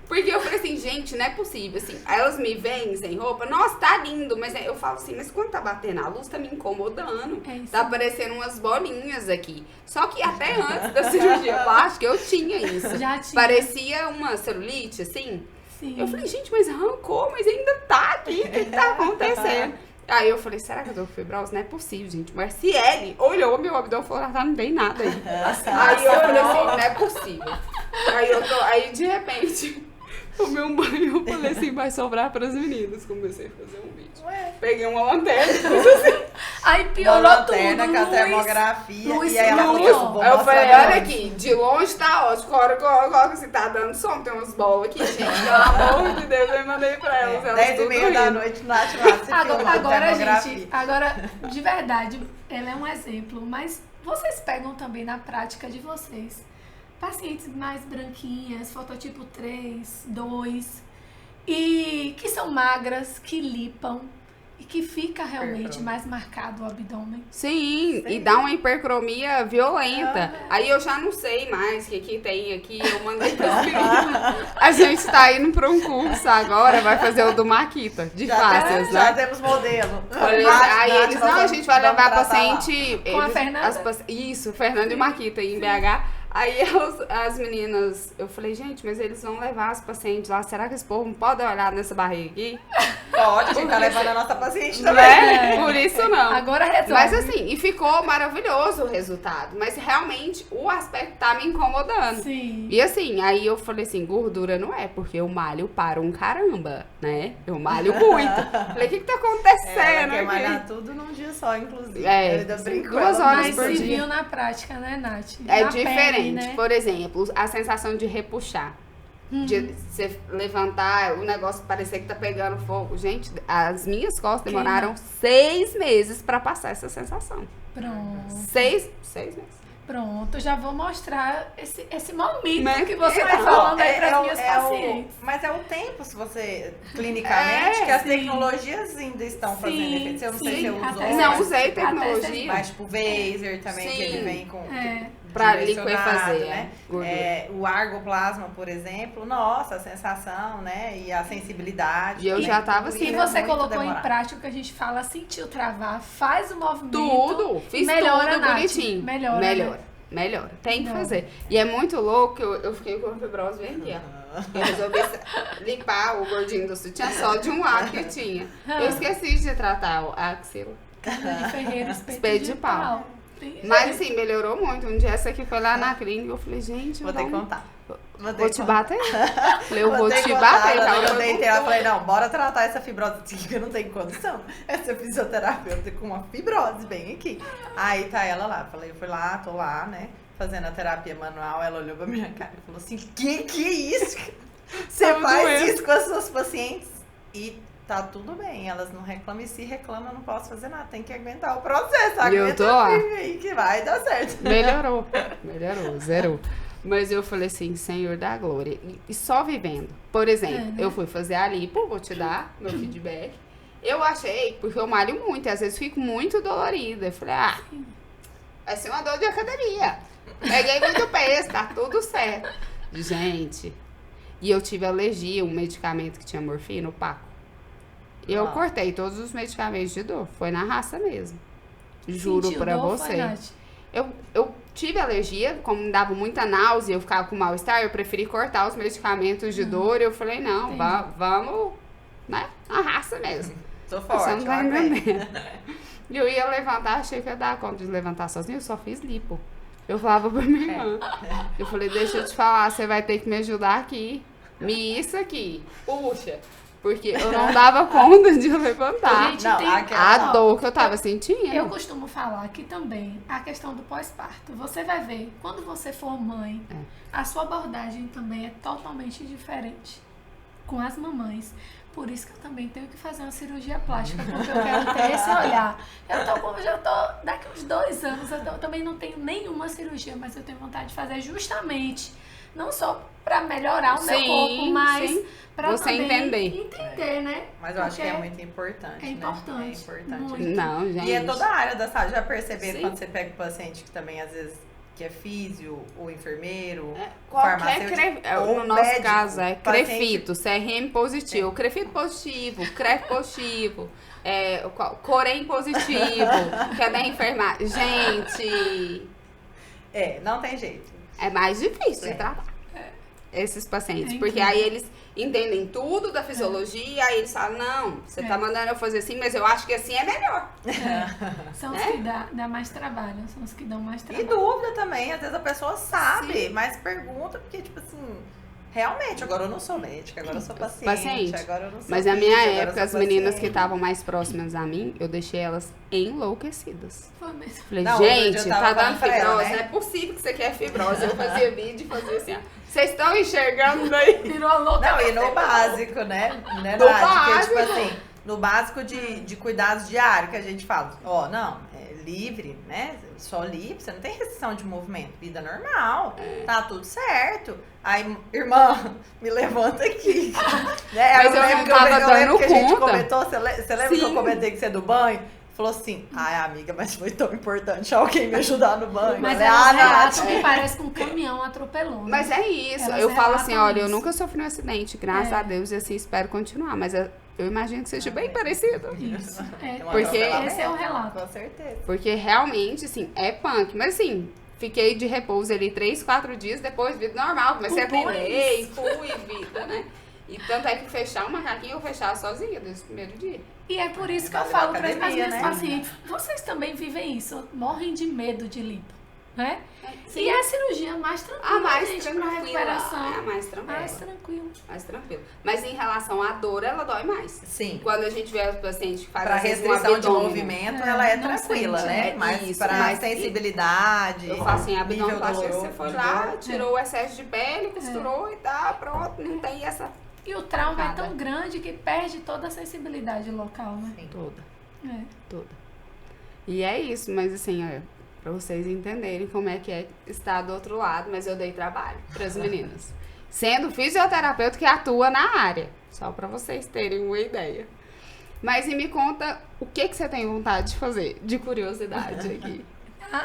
Porque eu falei assim, gente, não é possível, assim, aí elas me veem sem roupa, nossa, tá lindo, mas eu falo assim, mas quando tá batendo a luz, tá me incomodando, tá aparecendo umas bolinhas aqui. Só que até antes da cirurgia plástica, eu tinha isso. Já tinha. Parecia uma celulite, assim. Sim. Eu falei, gente, mas arrancou, mas ainda tá aqui, o que tá acontecendo? Aí eu falei, será que eu tô com fibrose? Não é possível, gente. Marciele olhou meu abdômen e falou, não tem nada aí. Aí eu falei assim, não é possível. Aí de repente... Tomei um banho, eu falei assim, vai sobrar para as meninas. Comecei a fazer um vídeo. Peguei uma lanterna, assim. Aí piorou uma lanterna tudo. Com a termografia. Luz, e aí ela falou, aí eu falei, olha aqui, de longe tá ótimo. Agora se tá dando som, tem umas bolas aqui, gente. Pelo amor de Deus, eu mandei pra elas. 10h30 da noite, Nath lá, se agora, gente, agora, de verdade, ela é um exemplo. Mas vocês pegam também na prática de vocês. Pacientes mais branquinhas, fototipo 3, 2, e que são magras, que lipam e que fica realmente mais marcado o abdômen. Sim, e dá uma hipercromia violenta. Aí eu já não sei mais o que tem aqui. Eu mandei pras meninas. A gente tá indo pra um curso agora, vai fazer o do Maquita, de fáscias, né? Já temos modelo. Aí eles, não, a gente vai levar paciente... Com a Fernanda? Isso, Fernanda e Maquita, em BH. Aí as meninas, eu falei, gente, mas eles vão levar as pacientes lá, será que esse povo não pode olhar nessa barriga aqui? Pode, a gente tá levando a nossa paciente também. Né? Por isso não. Agora resolve. Mas assim, e ficou maravilhoso o resultado, mas realmente o aspecto tá me incomodando. Sim. E assim, aí eu falei assim, gordura não é, porque eu malho para um caramba, né? Eu malho muito. Falei, o que tá acontecendo Ela quer aqui? malhar tudo num dia só, inclusive. É, Eu ainda brinco com 2 ela, horas Mas por se dia. viu na prática, né, Nath? É Na diferente. pele, né? Por exemplo, a sensação de repuxar. De você levantar, o negócio parecer que tá pegando fogo. Gente, as minhas costas demoraram 6 meses pra passar essa sensação. Pronto. 6 meses. Pronto, já vou mostrar esse momento Né? que você Mas, tá falando aí para as minhas o, pacientes. mas é o tempo, se você, clinicamente, que as sim. tecnologias ainda estão fazendo efeito. Eu não sei se você usou. até Não se- usei até tecnologia. Mas tipo, Vaser também, que ele Sim. vem com... Pra direcionado, liquefazer, né? gordura. O argoplasma, por exemplo, nossa, a sensação, né? E a sensibilidade. E eu também, já tava tudo assim, E isso é você muito colocou em demorado. prática o que a gente fala, sentiu travar, faz o movimento. Tudo, fiz melhora, tudo Nath. bonitinho. Melhora. Né? Melhora. Tem que Não. fazer. E é muito louco que eu fiquei com a fibrose bem aqui, ó. Eu resolvi limpar o gordinho do sutiã só de um lado que tinha. Eu esqueci de tratar a axila. Carla de Ferreira, Espeto de pau. Mas assim, melhorou muito. Um dia essa aqui foi lá na clínica, eu falei, gente, Vou ter que contar. vou te bater. Falei, eu vou ter que te contar, bater. Eu Ela deitei, ela falei, não, bora tratar essa fibrose aqui, que eu não tenho condição. Essa fisioterapeuta com uma fibrose bem aqui. Aí tá ela lá, falei, eu fui lá, tô lá, né, fazendo a terapia manual, ela olhou pra minha cara e falou assim, que é isso? Você Tava faz doendo. isso com as suas pacientes? E tá tudo bem, elas não reclamam, e se reclamam, eu não posso fazer nada, tem que aguentar o processo, E eu aguenta tô lá. firme aí que vai dar certo. Melhorou, zerou. Mas eu falei assim, Senhor da glória. E só vivendo. Por exemplo, eu fui fazer a lipo, vou te dar meu feedback. Eu achei, porque eu malho muito, e às vezes fico muito dolorida. Eu falei, vai ser uma dor de academia. Peguei muito peso, tá tudo certo. Gente, e eu tive alergia, um medicamento que tinha morfina, o Paco. E eu cortei todos os medicamentos de dor. Foi na raça mesmo. Juro Sentiu pra dor, você. foi, Nath? Eu tive alergia, como me dava muita náusea, eu ficava com mal-estar, eu preferi cortar os medicamentos de dor. E eu falei, não, Entendi. vamos, né? Na raça mesmo. Tô Você forte, não tá ó, bem. entendendo. E eu ia levantar, achei que ia dar conta de levantar sozinha, eu só fiz lipo. Eu falava pra minha irmã. Eu falei, deixa eu te falar, você vai ter que me ajudar aqui. Isso aqui. Puxa. Porque eu não dava conta de levantar. Gente, Não, tem... A dor que eu tava sentindo. Eu costumo falar aqui também a questão do pós-parto. Você vai ver, quando você for mãe, a sua abordagem também é totalmente diferente com as mamães. Por isso que eu também tenho que fazer uma cirurgia plástica, porque eu quero ter esse olhar. Daqui uns 2 anos, eu também não tenho nenhuma cirurgia, mas eu tenho vontade de fazer justamente, não só para melhorar o meu Sim, corpo, mas sim. para Você entender, né? Mas eu acho que é Porque muito importante, é importante, né? É importante. muito. Não, gente. E é toda a área da saúde. Já perceberam Sim. quando você pega o paciente que também, às vezes, que é físio, ou enfermeiro, Qualquer farmacêutico, ou no nosso médico, caso é paciente- crefito, CRM positivo, crefito positivo, CREF positivo, Corém positivo, que é da enfermagem. Gente, não tem jeito. é mais difícil de tratar esses pacientes, É porque incrível. aí eles entendem tudo da fisiologia, aí eles falam, não, você tá mandando eu fazer assim, mas eu acho que assim é melhor. São os que dá mais trabalho, são os que dão mais E trabalho. dúvida também, às vezes a pessoa sabe, Sim. mas pergunta, porque, tipo assim, realmente, agora eu não sou médica, agora eu sou paciente. Agora eu não sou Mas na física, minha agora eu época, sou as meninas que paciente. estavam mais próximas a mim, eu deixei elas enlouquecidas. Foi mesmo. Falei, Não, outro dia gente, eu tava tá dando falando pra ela, fibrose, né? não é possível que você quer fibrose. Eu fazia vídeo e fazia assim, ó. Vocês estão enxergando daí? Virou louca. Não, e no básico, né? No Nath? Que é básico. tipo assim, no básico de cuidados diários que a gente fala. Ó, não, livre, né? Só livre, você não tem restrição de movimento, vida normal, tá tudo certo. Aí, irmã, me levanta aqui. Né? Mas eu não tava dando que a gente conta. comentou, você lembra que eu comentei que você é do banho? Falou assim, ai amiga, mas foi tão importante alguém me ajudar no banho. Mas Falei, elas Nath. relatam que parece que um caminhão atropelou. Né? Mas é isso. Elas Eu falo assim, relatam olha, eu isso. nunca sofri um acidente, graças a Deus, e assim, espero continuar. Mas eu imagino que seja bem parecido. Isso. Tem um Porque atropelamento, esse é o relato. Com certeza. Porque realmente, assim, é punk. Mas assim, fiquei de repouso ali 3, 4 dias, depois vida normal. Comecei a atender e fui, vida, né? E tanto é que fechar o macaquinho, eu fechava sozinha desde o primeiro dia. E é por isso que eu Fazer na falo para as academia, minhas né? pacientes, vocês também vivem isso, morrem de medo de lipo, né? E é a cirurgia mais tranquila, A mais gente, para tranquila. recuperação. É a mais tranquila. Mais tranquilo. Mais tranquilo. Mas em relação à dor, ela dói mais. Sim. Quando a gente vê o paciente que faz Para às vezes, restrição um de abdômen, movimento, É, ela é não tranquila, sente, né? é Mas isso, para mas sensibilidade, eu faço assim, nível abdominoplastia, doloroso, você foi de lá, dor. tirou o excesso de pele, costurou e tá, pronto, não tem essa E o trauma é Cada. tão grande que perde toda a sensibilidade local, né? Sim. toda, É. toda. E é isso, mas assim, ó, pra vocês entenderem como é que é estar do outro lado, mas eu dei trabalho pras meninas. Sendo fisioterapeuta que atua na área, só pra vocês terem uma ideia. Mas e me conta o que você tem vontade de fazer, de curiosidade aqui.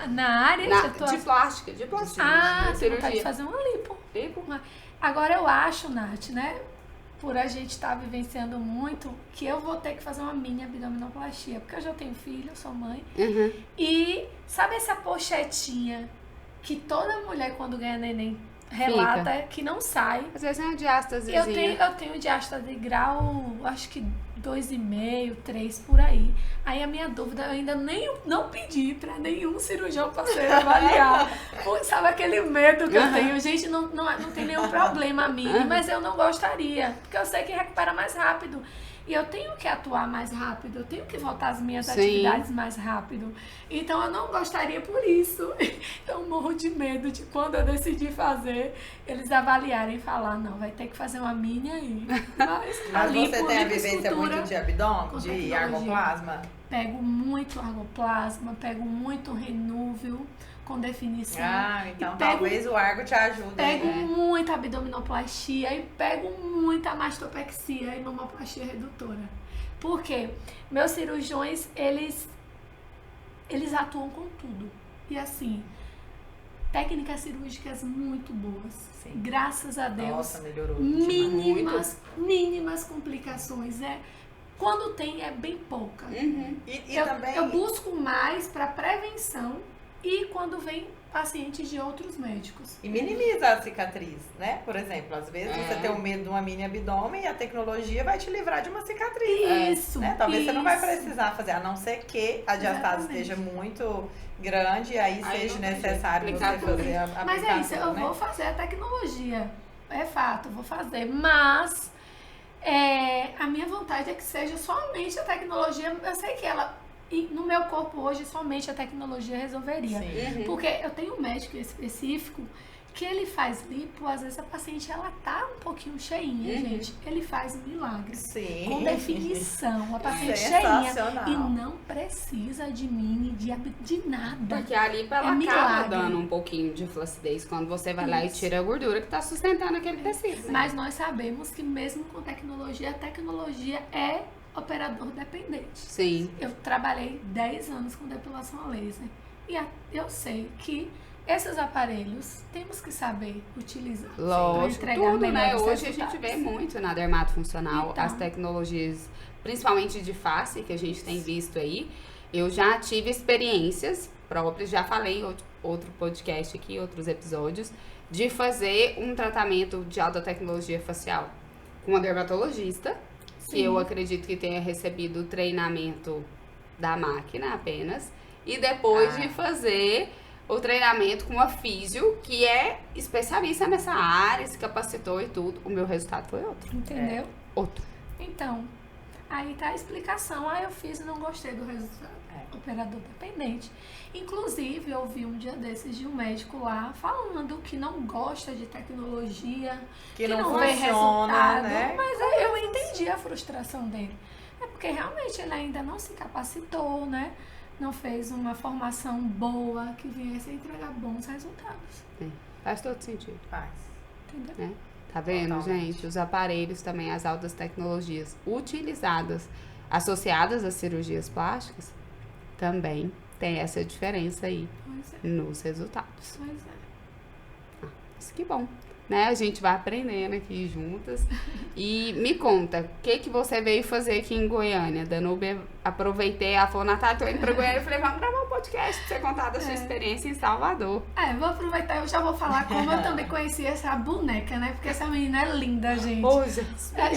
Na área Na- de atuação. de plástica, de plástica. Ah, de tem vontade de cirurgia. fazer uma lipo. Lipo? Agora eu acho, Nath, né? Por a gente estar vivenciando muito, que eu vou ter que fazer uma mini abdominoplastia. Porque eu já tenho filho, eu sou mãe. Uhum. E sabe essa pochetinha que toda mulher quando ganha neném relata que não sai? Às vezes é uma diástasezinha. Eu tenho diástase de grau, acho que 2,5, 3 por aí. Aí a minha dúvida, eu ainda não pedi pra nenhum cirurgião parceiro avaliar. Pô, sabe aquele medo que eu tenho? Gente, não tem nenhum problema mini, mas eu não gostaria, porque eu sei que recupera mais rápido. E eu tenho que atuar mais rápido, eu tenho que voltar às minhas Sim. atividades mais rápido. Então eu não gostaria por isso. Eu morro de medo de quando eu decidir fazer, eles avaliarem e falar, não, vai ter que fazer uma mini aí. Mas você tem a vivência lipoescultura, muito de abdômen, com de tecnologia. argoplasma? Pego muito argoplasma, pego muito renúvel com definição. Ah, então E pego- talvez o argo te ajude. Pego né? muita abdominoplastia e pego muita mastopexia e mamoplastia redutora. Por quê? Meus cirurgiões, eles atuam com tudo. E assim, técnicas cirúrgicas muito boas. Sim. Graças a Deus. Nossa, melhorou. mínimas complicações. Quando tem, é bem pouca. Uhum. E Eu, também... eu busco mais para prevenção e quando vem pacientes de outros médicos. E minimiza a cicatriz, né? Por exemplo, às vezes É. você tem o medo de uma mini abdômen e a tecnologia vai te livrar de uma cicatriz. Isso. Né? Talvez você não vai isso. precisar fazer, a não ser que a diastase Exatamente. esteja muito grande e aí Aí seja não tem necessário jeito, você aplicar tudo. fazer a Mas é isso, aplicação, eu né? vou fazer a tecnologia. É fato, eu vou fazer. Mas a minha vontade é que seja somente a tecnologia. Eu sei que ela, e no meu corpo hoje, somente a tecnologia resolveria. Sim. Uhum. Porque eu tenho um médico específico que ele faz lipo, às vezes a paciente ela tá um pouquinho cheinha, gente. Ele faz um milagre. Sim. Com definição, a paciente cheinha. Sensacional. E não precisa de mini, de nada. Porque a lipo, ela acaba milagre. dando um pouquinho de flacidez quando você vai lá e Isso. tira a gordura que tá sustentando aquele tecido. né? Mas nós sabemos que mesmo com tecnologia, a tecnologia é operador dependente. Sim. Eu trabalhei 10 anos com depilação a laser. E eu sei que esses aparelhos temos que saber utilizar. Lógico, pra entregar tudo, né? melhores Hoje a gente resultados. vê muito na dermatofuncional Então. as tecnologias, principalmente de face, que a gente tem visto aí. Eu já tive experiências próprias, já falei em outro podcast aqui, outros episódios, de fazer um tratamento de alta tecnologia facial com uma dermatologista, que Sim. eu acredito que tenha recebido o treinamento da máquina apenas, e depois de fazer o treinamento com uma físio, que é especialista nessa área, se capacitou e tudo. O meu resultado foi outro. Entendeu? Outro. Então, aí tá a explicação. Eu fiz e não gostei do resultado. Operador dependente. Inclusive, eu vi um dia desses de um médico lá falando que não gosta de tecnologia, Que não vê funciona, resultado. né? Mas aí eu entendi a frustração dele. É porque realmente ele ainda não se capacitou, né? não fez uma formação boa que viesse a entregar bons resultados. Faz todo sentido. Faz. Entendeu? Né? Tá vendo, Totalmente. gente? Os aparelhos também, as altas tecnologias utilizadas, associadas às cirurgias plásticas, também tem essa diferença aí Pois é. nos resultados. Pois é. Isso que bom, né? A gente vai aprendendo aqui juntas. E me conta, o que você veio fazer aqui em Goiânia? Danúbia, aproveitei, ela falou, Natália, tô indo pra Goiânia. Eu falei, vamos gravar um podcast pra você contar da sua experiência em Salvador. Vou aproveitar, eu já vou falar como eu também conheci essa boneca, né? Porque essa menina é linda, gente.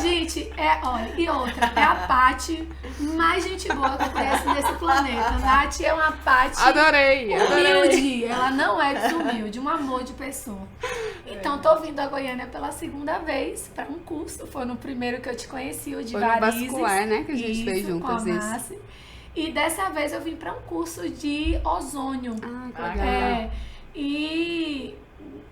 Gente, olha, e outra, é a Paty mais gente boa que eu conheço nesse planeta. Nath é uma Paty Adorei. humilde, ela não é desumilde, um amor de pessoa. Então, tô vindo a Goiânia pela segunda vez para um curso. Foi no primeiro que eu te conheci, o de Foi no varizes. vascular, né, que a gente fez juntas com a isso. Márcia. E dessa vez eu vim para um curso de ozônio. Ah, que Ah, legal. E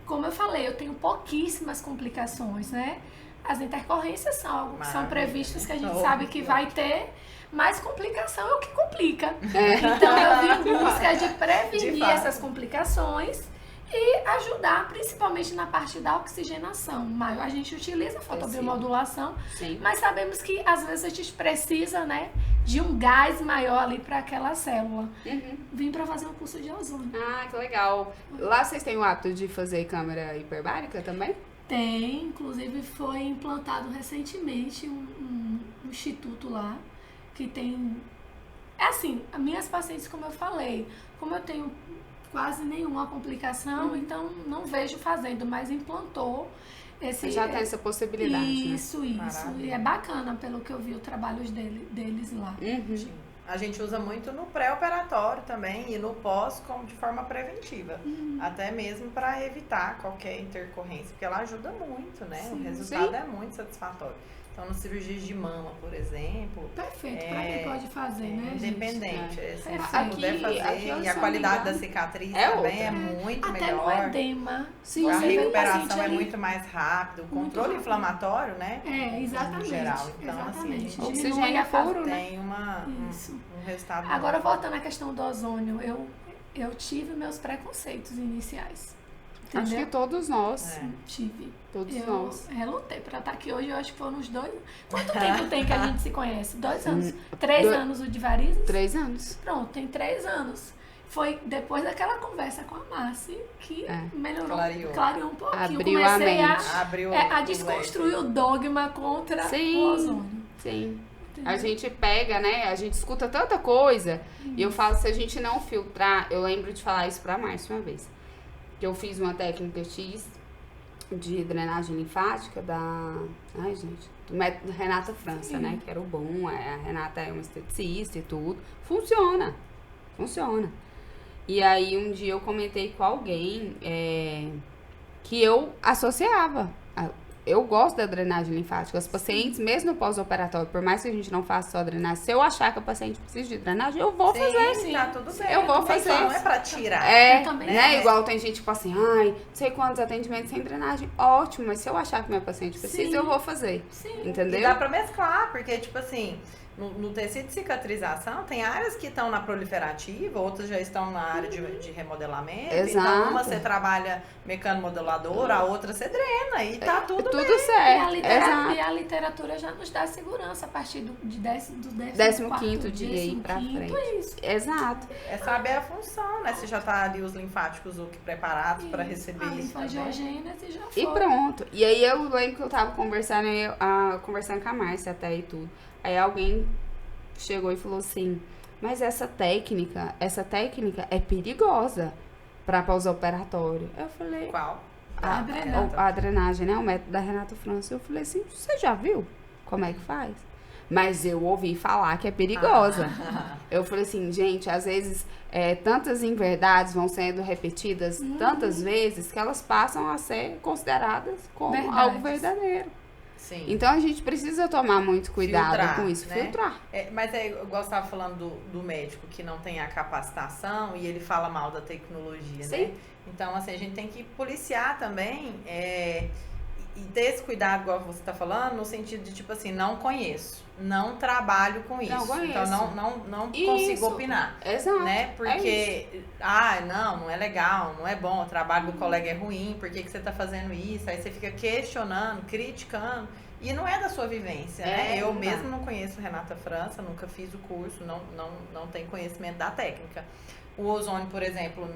como eu falei, eu tenho pouquíssimas complicações, né? As intercorrências são algo que são Maravilha. previstas que a gente Oh, sabe que vai ter, mas complicação é o que complica. É. Então eu vim em busca de prevenir De fato. essas complicações e ajudar principalmente na parte da oxigenação. Mas a gente utiliza a fotobiomodulação, Sim. mas sabemos que às vezes a gente precisa, né, de um gás maior ali para aquela célula. Uhum. Vim para fazer um curso de ozônio. Ah, que legal. Lá vocês têm o hábito de fazer câmera hiperbárica também? Tem, inclusive foi implantado recentemente um instituto lá que tem. É assim, as minhas pacientes, como eu falei, como eu tenho quase nenhuma complicação, então não vejo fazendo, mas implantou esse. Já tem essa possibilidade, Isso. Maravilha. E é bacana, pelo que eu vi, o trabalho deles lá. né? Uhum. Sim. A gente usa muito no pré-operatório também e no pós como de forma preventiva. Até mesmo para evitar qualquer intercorrência, porque ela ajuda muito, né? Sim. O resultado é muito satisfatório. Então, nas cirurgias de mama, por exemplo, Perfeito, pra quem pode fazer, né, gente? independente. Se Perfeito. você puder fazer, Aqui, e a se eu não qualidade me da engano, cicatriz é também é outra. muito Até melhor. no edema. Sim, A você vê o recuperação paciente é ali. muito mais rápido, o controle rápido. inflamatório, né? Exatamente. No geral. Então, exatamente. assim, a gente Diminui oxigênio a fase- puro, né? tem Isso. um resultado. Agora, voltando à questão do ozônio, eu tive meus preconceitos iniciais. Acho Entendeu? que todos nós. É. Tive. Todos Eu nós. relutei pra estar aqui hoje, eu acho que foram uns 2. Quanto tempo tem que a gente se conhece? 2 anos. 3 anos o de varizes? 3 anos. Pronto, tem 3 anos. Foi depois daquela conversa com a Márcia que melhorou, clareou um pouquinho. Abriu a Comecei mente. Abriu a o desconstruir o dogma contra Sim. o ozônio. Sim. Entendeu? A gente pega, né? A gente escuta tanta coisa. E eu falo, se a gente não filtrar, eu lembro de falar isso pra Márcia uma vez. Que eu fiz uma técnica X de drenagem linfática ai, gente, do método Renata França, Sim. né? Que era o bom. A Renata é uma esteticista e tudo. Funciona. E aí um dia eu comentei com alguém que eu associava. Eu gosto da drenagem linfática. Os pacientes, mesmo no pós-operatório, por mais que a gente não faça só drenagem, se eu achar que o paciente precisa de drenagem, eu vou fazer. Sim, tá tudo bem. Eu vou Não tem fazer. como, Não é pra tirar. Eu também Né? acho. Igual tem gente tipo assim, ai, não sei quantos atendimentos sem drenagem. Ótimo, mas se eu achar que meu paciente precisa, Sim. eu vou fazer. Sim. Entendeu? E dá pra mesclar, porque, tipo assim, no tecido de cicatrização, tem áreas que estão na proliferativa, outras já estão na área de remodelamento. Exato. Então, uma você trabalha mecanomodulador, a outra você drena, e tá tudo bem. Tudo certo. E Exato. a literatura já nos dá segurança a partir do 15º dia aí pra frente. É isso. Exato. É saber a função, né? Se já tá ali os linfáticos preparados pra receber A isso também. linfangiogenese já foi. E pronto. E aí eu lembro que eu tava conversando, conversando com a Márcia até e tudo. Aí alguém chegou e falou assim, mas essa técnica é perigosa pra pós-operatório. Eu falei, Qual? A drenagem. a drenagem, né? O método da Renata França. Eu falei assim, você já viu como é que faz? Mas eu ouvi falar que é perigosa. Eu falei assim, gente, às vezes tantas inverdades vão sendo repetidas tantas vezes que elas passam a ser consideradas como Verdades. algo verdadeiro. Sim. Então a gente precisa tomar muito cuidado Filtrar, com isso, né? filtrar. Mas eu gostava falando do médico que não tem a capacitação e ele fala mal da tecnologia, Sim. né? Então, assim, a gente tem que policiar também E ter esse cuidado, igual você está falando, no sentido de, tipo assim, não conheço, não trabalho com isso. Não conheço. Então, não consigo opinar. Exato. Né? Porque, não é legal, não é bom, o trabalho do colega é ruim, por que você está fazendo isso? Aí você fica questionando, criticando, e não é da sua vivência, né? Eu mesmo não conheço Renata França, nunca fiz o curso, não tenho conhecimento da técnica. O ozônio, por exemplo,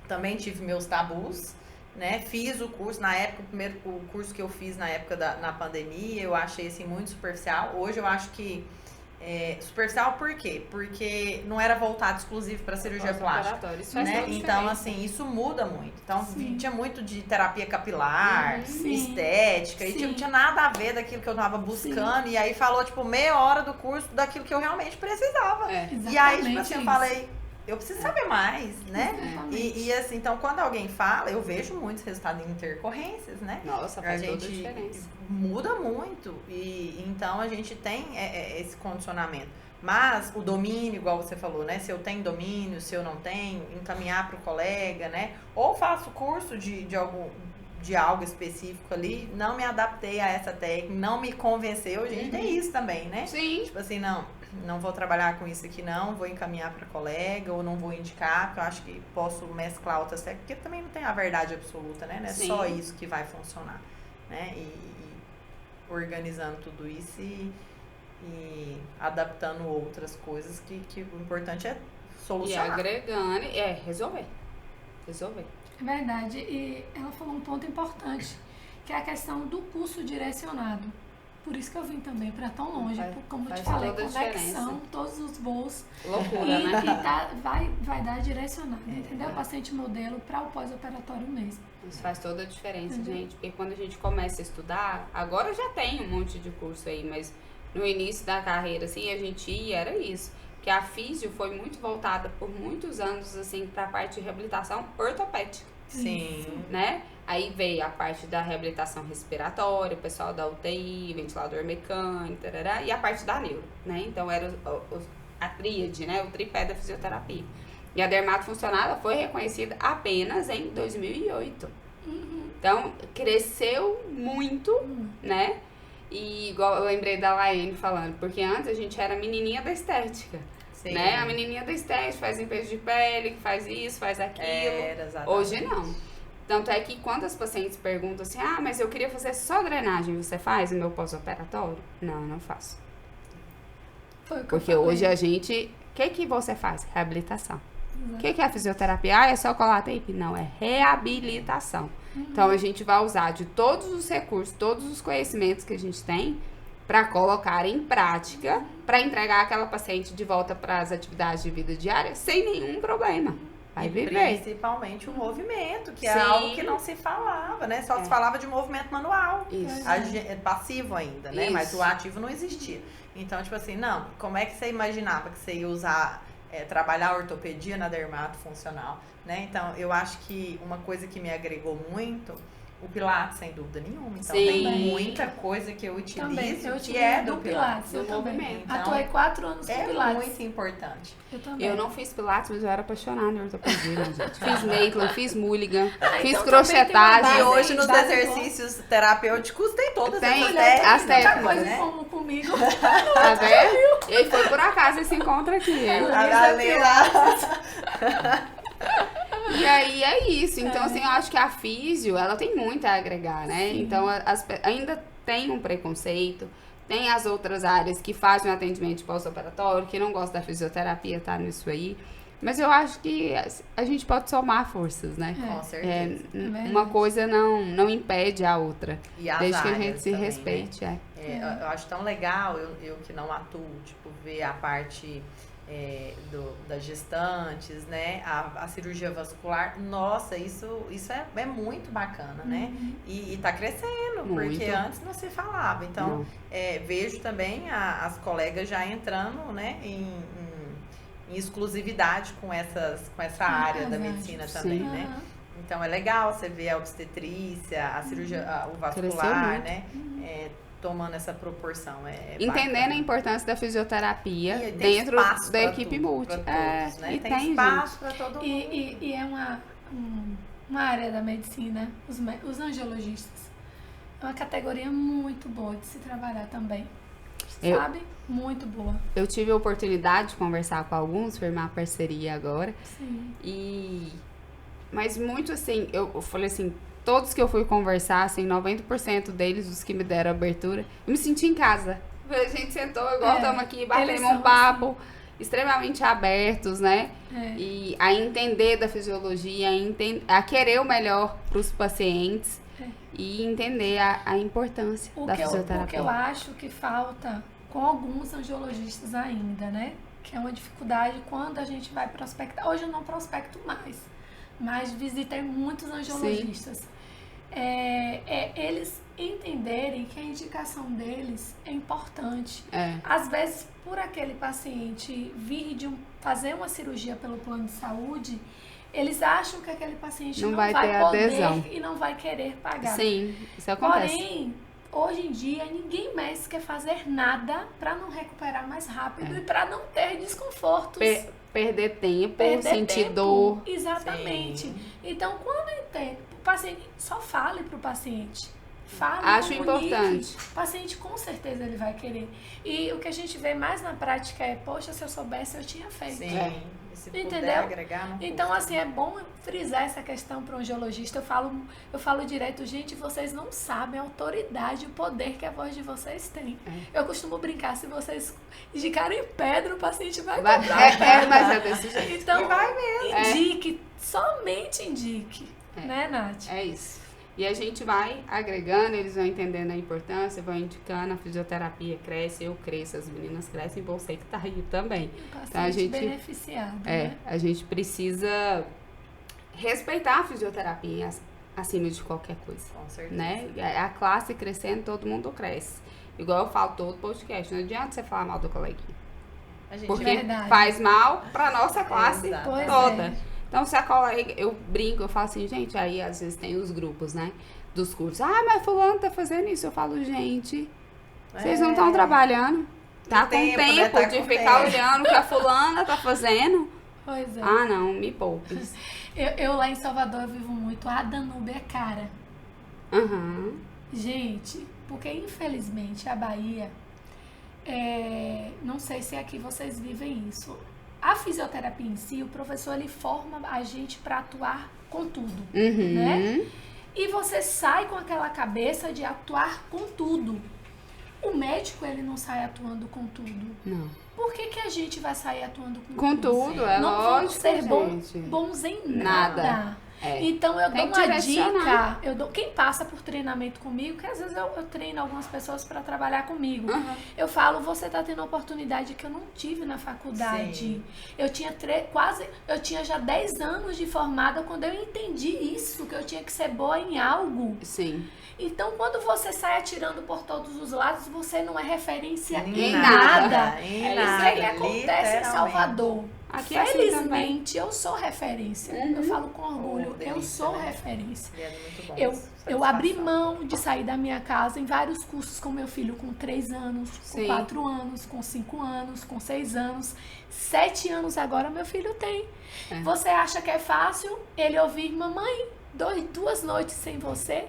também tive meus tabus, né? Fiz o curso, na época, o curso que eu fiz na época na pandemia, eu achei assim muito superficial. Hoje eu acho que superficial por quê? Porque não era voltado exclusivo para cirurgia plástica, isso faz né? Então, assim, isso muda muito. Então, tinha muito de terapia capilar, estética, e não tinha nada a ver daquilo que eu tava buscando. E aí falou, tipo, meia hora do curso daquilo que eu realmente precisava. E aí, tipo assim, eu falei, eu preciso saber mais, né? E assim, então, quando alguém fala, eu vejo muitos resultados em intercorrências, né? Nossa, faz toda a diferença. Muda muito. E então a gente tem esse condicionamento. Mas o domínio, igual você falou, né? Se eu tenho domínio, se eu não tenho, encaminhar para o colega, né? Ou faço curso de algo específico ali, não me adaptei a essa técnica, não me convenceu. A gente tem isso também, né? Sim. Tipo assim, não vou trabalhar com isso aqui não, vou encaminhar para colega ou não vou indicar, porque eu acho que posso mesclar outras técnicas, porque também não tem a verdade absoluta, né? Não é só isso que vai funcionar, né? E organizando tudo isso e adaptando outras coisas que o importante é solucionar. E agregando, resolver. É verdade. E ela falou um ponto importante, que é a questão do curso direcionado. Por isso que eu vim também para tão longe, como eu te falei, conexão, todos os voos. Loucura, né? E vai dar direcionado, entendeu? Paciente modelo para o pós-operatório mesmo. Isso faz toda a diferença, gente. Porque quando a gente começa a estudar, agora já tem um monte de curso aí, mas no início da carreira, assim, a gente era isso. Que a físio foi muito voltada por muitos anos, assim, para a parte de reabilitação ortopédica. Sim. Né? Aí veio a parte da reabilitação respiratória, o pessoal da UTI, ventilador mecânico, tarará, e a parte da neuro, né? Então era a tríade, né? O tripé da fisioterapia. E a dermatofuncional foi reconhecida apenas em 2008. Então, cresceu muito, né? E igual eu lembrei da Laene falando, porque antes a gente era a menininha da estética. Sim. Né? A menininha da estética faz limpeza de pele, faz isso, faz aquilo. Hoje não. Tanto é que quando as pacientes perguntam assim, mas eu queria fazer só drenagem, você faz o meu pós-operatório? Não, não faço. Porque hoje a gente... O que você faz? Reabilitação. O que é a fisioterapia? É só colar tape? Não, é reabilitação. Então a gente vai usar de todos os recursos, todos os conhecimentos que a gente tem para colocar em prática, para entregar aquela paciente de volta para as atividades de vida diária sem nenhum problema. Vai viver. Principalmente o movimento, que é algo que não se falava, né? Só se falava de movimento manual. Isso. Passivo ainda, né? Isso. Mas o ativo não existia. Então, tipo assim, como é que você imaginava que você ia usar, trabalhar ortopedia na dermatofuncional, né? Então, eu acho que uma coisa que me agregou muito... O Pilates, sem dúvida nenhuma. Então, tem muita coisa que eu utilizo que é do Pilates. Eu também. Então, atuei 4 anos com Pilates. É muito importante. Eu também. Eu não fiz Pilates, mas eu era apaixonada em ortopedia, gente. Fiz Maitland, fiz Mulligan, fiz então crochetagem. E hoje nos exercícios terapêuticos tem todas as técnicas, coisa né? Como comigo. Tá vendo? E aí foi por acaso esse encontro aqui. E aí é isso. Então, assim, eu acho que a físio, ela tem muito a agregar, né? Sim. Então, ainda tem um preconceito. Tem as outras áreas que fazem o atendimento pós-operatório, que não gostam da fisioterapia, tá nisso aí. Mas eu acho que a gente pode somar forças, né? Com certeza. Uma coisa não impede a outra. E as desde que a gente se também, respeite, né? Eu acho tão legal, eu que não atuo, tipo, ver a parte... das gestantes, né? A cirurgia vascular, nossa, isso é muito bacana, né? E tá crescendo, muito. Porque antes não se falava. Então, vejo também as colegas já entrando, né, em exclusividade com essa área da medicina também, né? Então, é legal você ver a obstetrícia, a cirurgia, o vascular, né? Tomando essa proporção. Entendendo bacana. A importância da fisioterapia dentro da equipe multi. Todos, né? E tem espaço para todo mundo. E é uma área da medicina, os angiologistas. É uma categoria muito boa de se trabalhar também. Sabe? Muito boa. Eu tive a oportunidade de conversar com alguns, firmar parceria agora. Sim. Mas muito assim, eu falei assim, todos que eu fui conversar, assim, 90% deles, os que me deram abertura, eu me senti em casa. A gente sentou igual estamos aqui, batemos um papo, extremamente abertos, né? E a entender da fisiologia, a querer o melhor para os pacientes e entender a importância da fisioterapia. O que eu acho que falta com alguns angiologistas ainda, né? Que é uma dificuldade quando a gente vai prospectar. Hoje eu não prospecto mais, mas visitei muitos angiologistas. Eles entenderem que a indicação deles é importante. Às vezes, por aquele paciente vir fazer uma cirurgia pelo plano de saúde, eles acham que aquele paciente não vai poder adesão. E não vai querer pagar. Sim, isso acontece. Porém, hoje em dia, ninguém mais quer fazer nada para não recuperar mais rápido e para não ter desconfortos. Perder tempo, sentir dor. Exatamente. Sim. Então, quando entende, o paciente, só fale para o paciente. Fale, acho comunique. Importante. O paciente, com certeza, ele vai querer. E o que a gente vê mais na prática é, poxa, se eu soubesse, eu tinha feito. Sim. Se entendeu? Agregar, então, assim, é bom frisar essa questão para um angiologista. Eu falo direto, gente, vocês não sabem a autoridade e o poder que a voz de vocês tem. Eu costumo brincar, se vocês indicarem pedra, o paciente vai comprar. Mas é desse jeito. Então, e vai mesmo. Indique, somente indique. Né, Nath? É isso. E a gente vai agregando, eles vão entendendo a importância, vão indicando, a fisioterapia cresce, eu cresço, as meninas crescem, você que tá aí também. Então, a gente beneficiado, né? A gente precisa respeitar a fisioterapia acima de qualquer coisa. Com certeza. Né? A classe crescendo, todo mundo cresce. Igual eu falo todo podcast, não adianta você falar mal do coleguinha. Porque faz mal pra nossa classe toda. Então, se a colega, eu brinco, eu falo assim, gente, aí às vezes tem os grupos, né, dos cursos. Ah, mas fulano tá fazendo isso. Eu falo, gente, vocês não estão trabalhando. Tá com tempo né? De ficar olhando o que a fulana tá fazendo. Pois é. Ah, não, me poupe. Eu lá em Salvador vivo muito, a Danúbia é cara. Gente, porque infelizmente a Bahia, não sei se aqui vocês vivem isso. A fisioterapia em si, o professor ele forma a gente para atuar com tudo, né? E você sai com aquela cabeça de atuar com tudo. O médico, ele não sai atuando com tudo. Não. Por que a gente vai sair atuando com tudo? Com tudo, é não lógico, vamos ser bons em nada. Então eu dou uma dica, quem passa por treinamento comigo, que às vezes eu treino algumas pessoas para trabalhar comigo, eu falo, você está tendo uma oportunidade que eu não tive na faculdade. Sim. Eu tinha já 10 anos de formada quando eu entendi isso, que eu tinha que ser boa em algo. Sim. Então, quando você sai atirando por todos os lados, você não é referência em nada. nada. Isso que acontece em Salvador. Aqui felizmente, eu sou referência. Eu falo com orgulho, eu sou referência. Eu abri mão de sair da minha casa em vários cursos com meu filho com 3 anos, com 4 anos, com 5 anos, com 6 anos. 7 anos agora meu filho tem. Você acha que é fácil ele ouvir, mamãe, 2 noites sem você?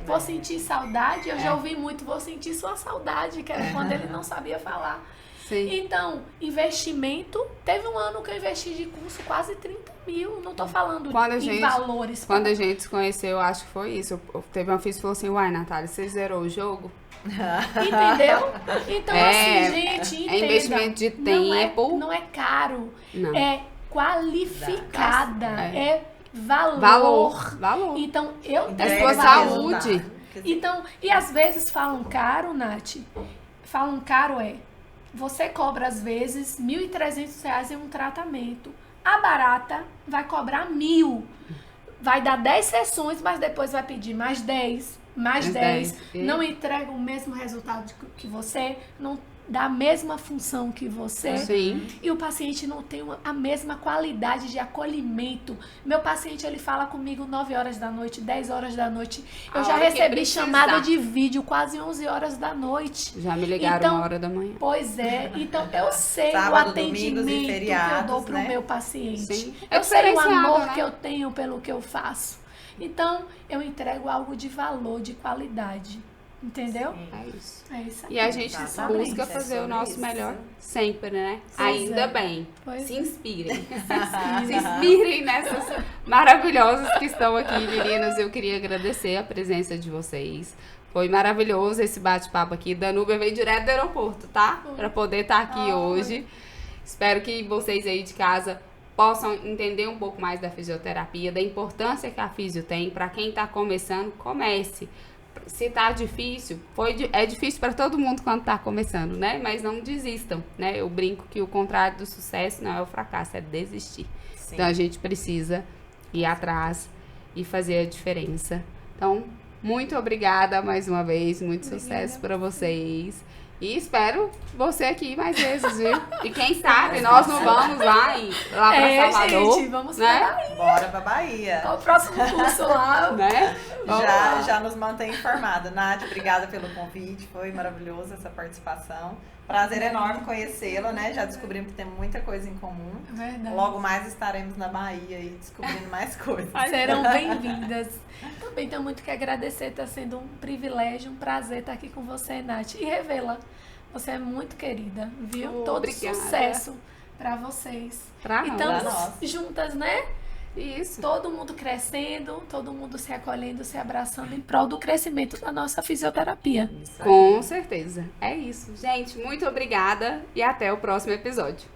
Vou sentir saudade. Eu já ouvi muito, vou sentir sua saudade, que era quando ele não sabia falar. Sim. Então, investimento, teve um ano que eu investi de curso quase 30 mil, não tô falando em valores. Quando a gente se conheceu, eu acho que foi isso. Teve uma filha que falou assim, uai, Natália, você zerou o jogo? Entendeu? Então, assim, gente, entenda. É investimento de tempo. Não é caro, é qualificada, é valor. Então, eu tenho sua saúde. Então, e às vezes falam caro, Nath, você cobra, às vezes, R$ 1.300 em um tratamento. A barata vai cobrar 1.000. Vai dar 10 sessões, mas depois vai pedir mais 10, mais 10. Não entrega o mesmo resultado que você. da mesma função que você. Sim. E o paciente não tem a mesma qualidade de acolhimento. Meu paciente, ele fala comigo 9 horas da noite, 10 horas da noite. Eu já recebi chamada de vídeo quase 11 horas da noite. Já me ligaram então, 1h. Pois é. Então, eu sei Sábado, o atendimento domingos e feriados, que eu dou pro né? meu paciente. Sim. Eu sei o amor né? que eu tenho pelo que eu faço. Então, eu entrego algo de valor, de qualidade. Entendeu? Sim. É isso. É isso aí. E a gente Exatamente, busca é fazer o sobre nosso isso. melhor sempre, né? Pois Ainda é. bem. Pois Se é. inspirem. Se inspirem nessas maravilhosas que estão aqui, meninas. Eu queria agradecer a presença de vocês. Foi maravilhoso esse bate-papo aqui. Danúbia veio direto do aeroporto, tá? Pra poder estar aqui hoje. Espero que vocês aí de casa possam entender um pouco mais da fisioterapia, da importância que a fisio tem. Para quem tá começando, comece. Se tá difícil, é difícil para todo mundo quando tá começando, né? Mas não desistam, né? Eu brinco que o contrário do sucesso não é o fracasso, é desistir. Sim. Então a gente precisa ir atrás e fazer a diferença. Então, muito obrigada mais uma vez, muito sucesso para vocês. E espero você aqui mais vezes, viu? E quem sabe nós não vamos lá pra Salvador, gente, vamos né? pra Bahia. Bora pra Bahia. Qual o próximo curso lá? Né? Vamos lá. Já nos mantém informado. Nádia, obrigada pelo convite. Foi maravilhoso essa participação. Prazer enorme conhecê-la, né? Já descobrimos que temos muita coisa em comum. Verdade. Logo mais estaremos na Bahia e descobrindo mais coisas. Serão bem-vindas. Também tenho muito que agradecer, está sendo um privilégio, um prazer estar aqui com você, Nath. E revê-la. Você é muito querida, viu? Todo Obrigada. sucesso para vocês. Pra E nós. Pra estamos nós. juntas, né? Isso. Todo mundo crescendo, todo mundo se acolhendo, se abraçando em prol do crescimento da nossa fisioterapia. Com certeza. É isso. Gente, muito obrigada e até o próximo episódio.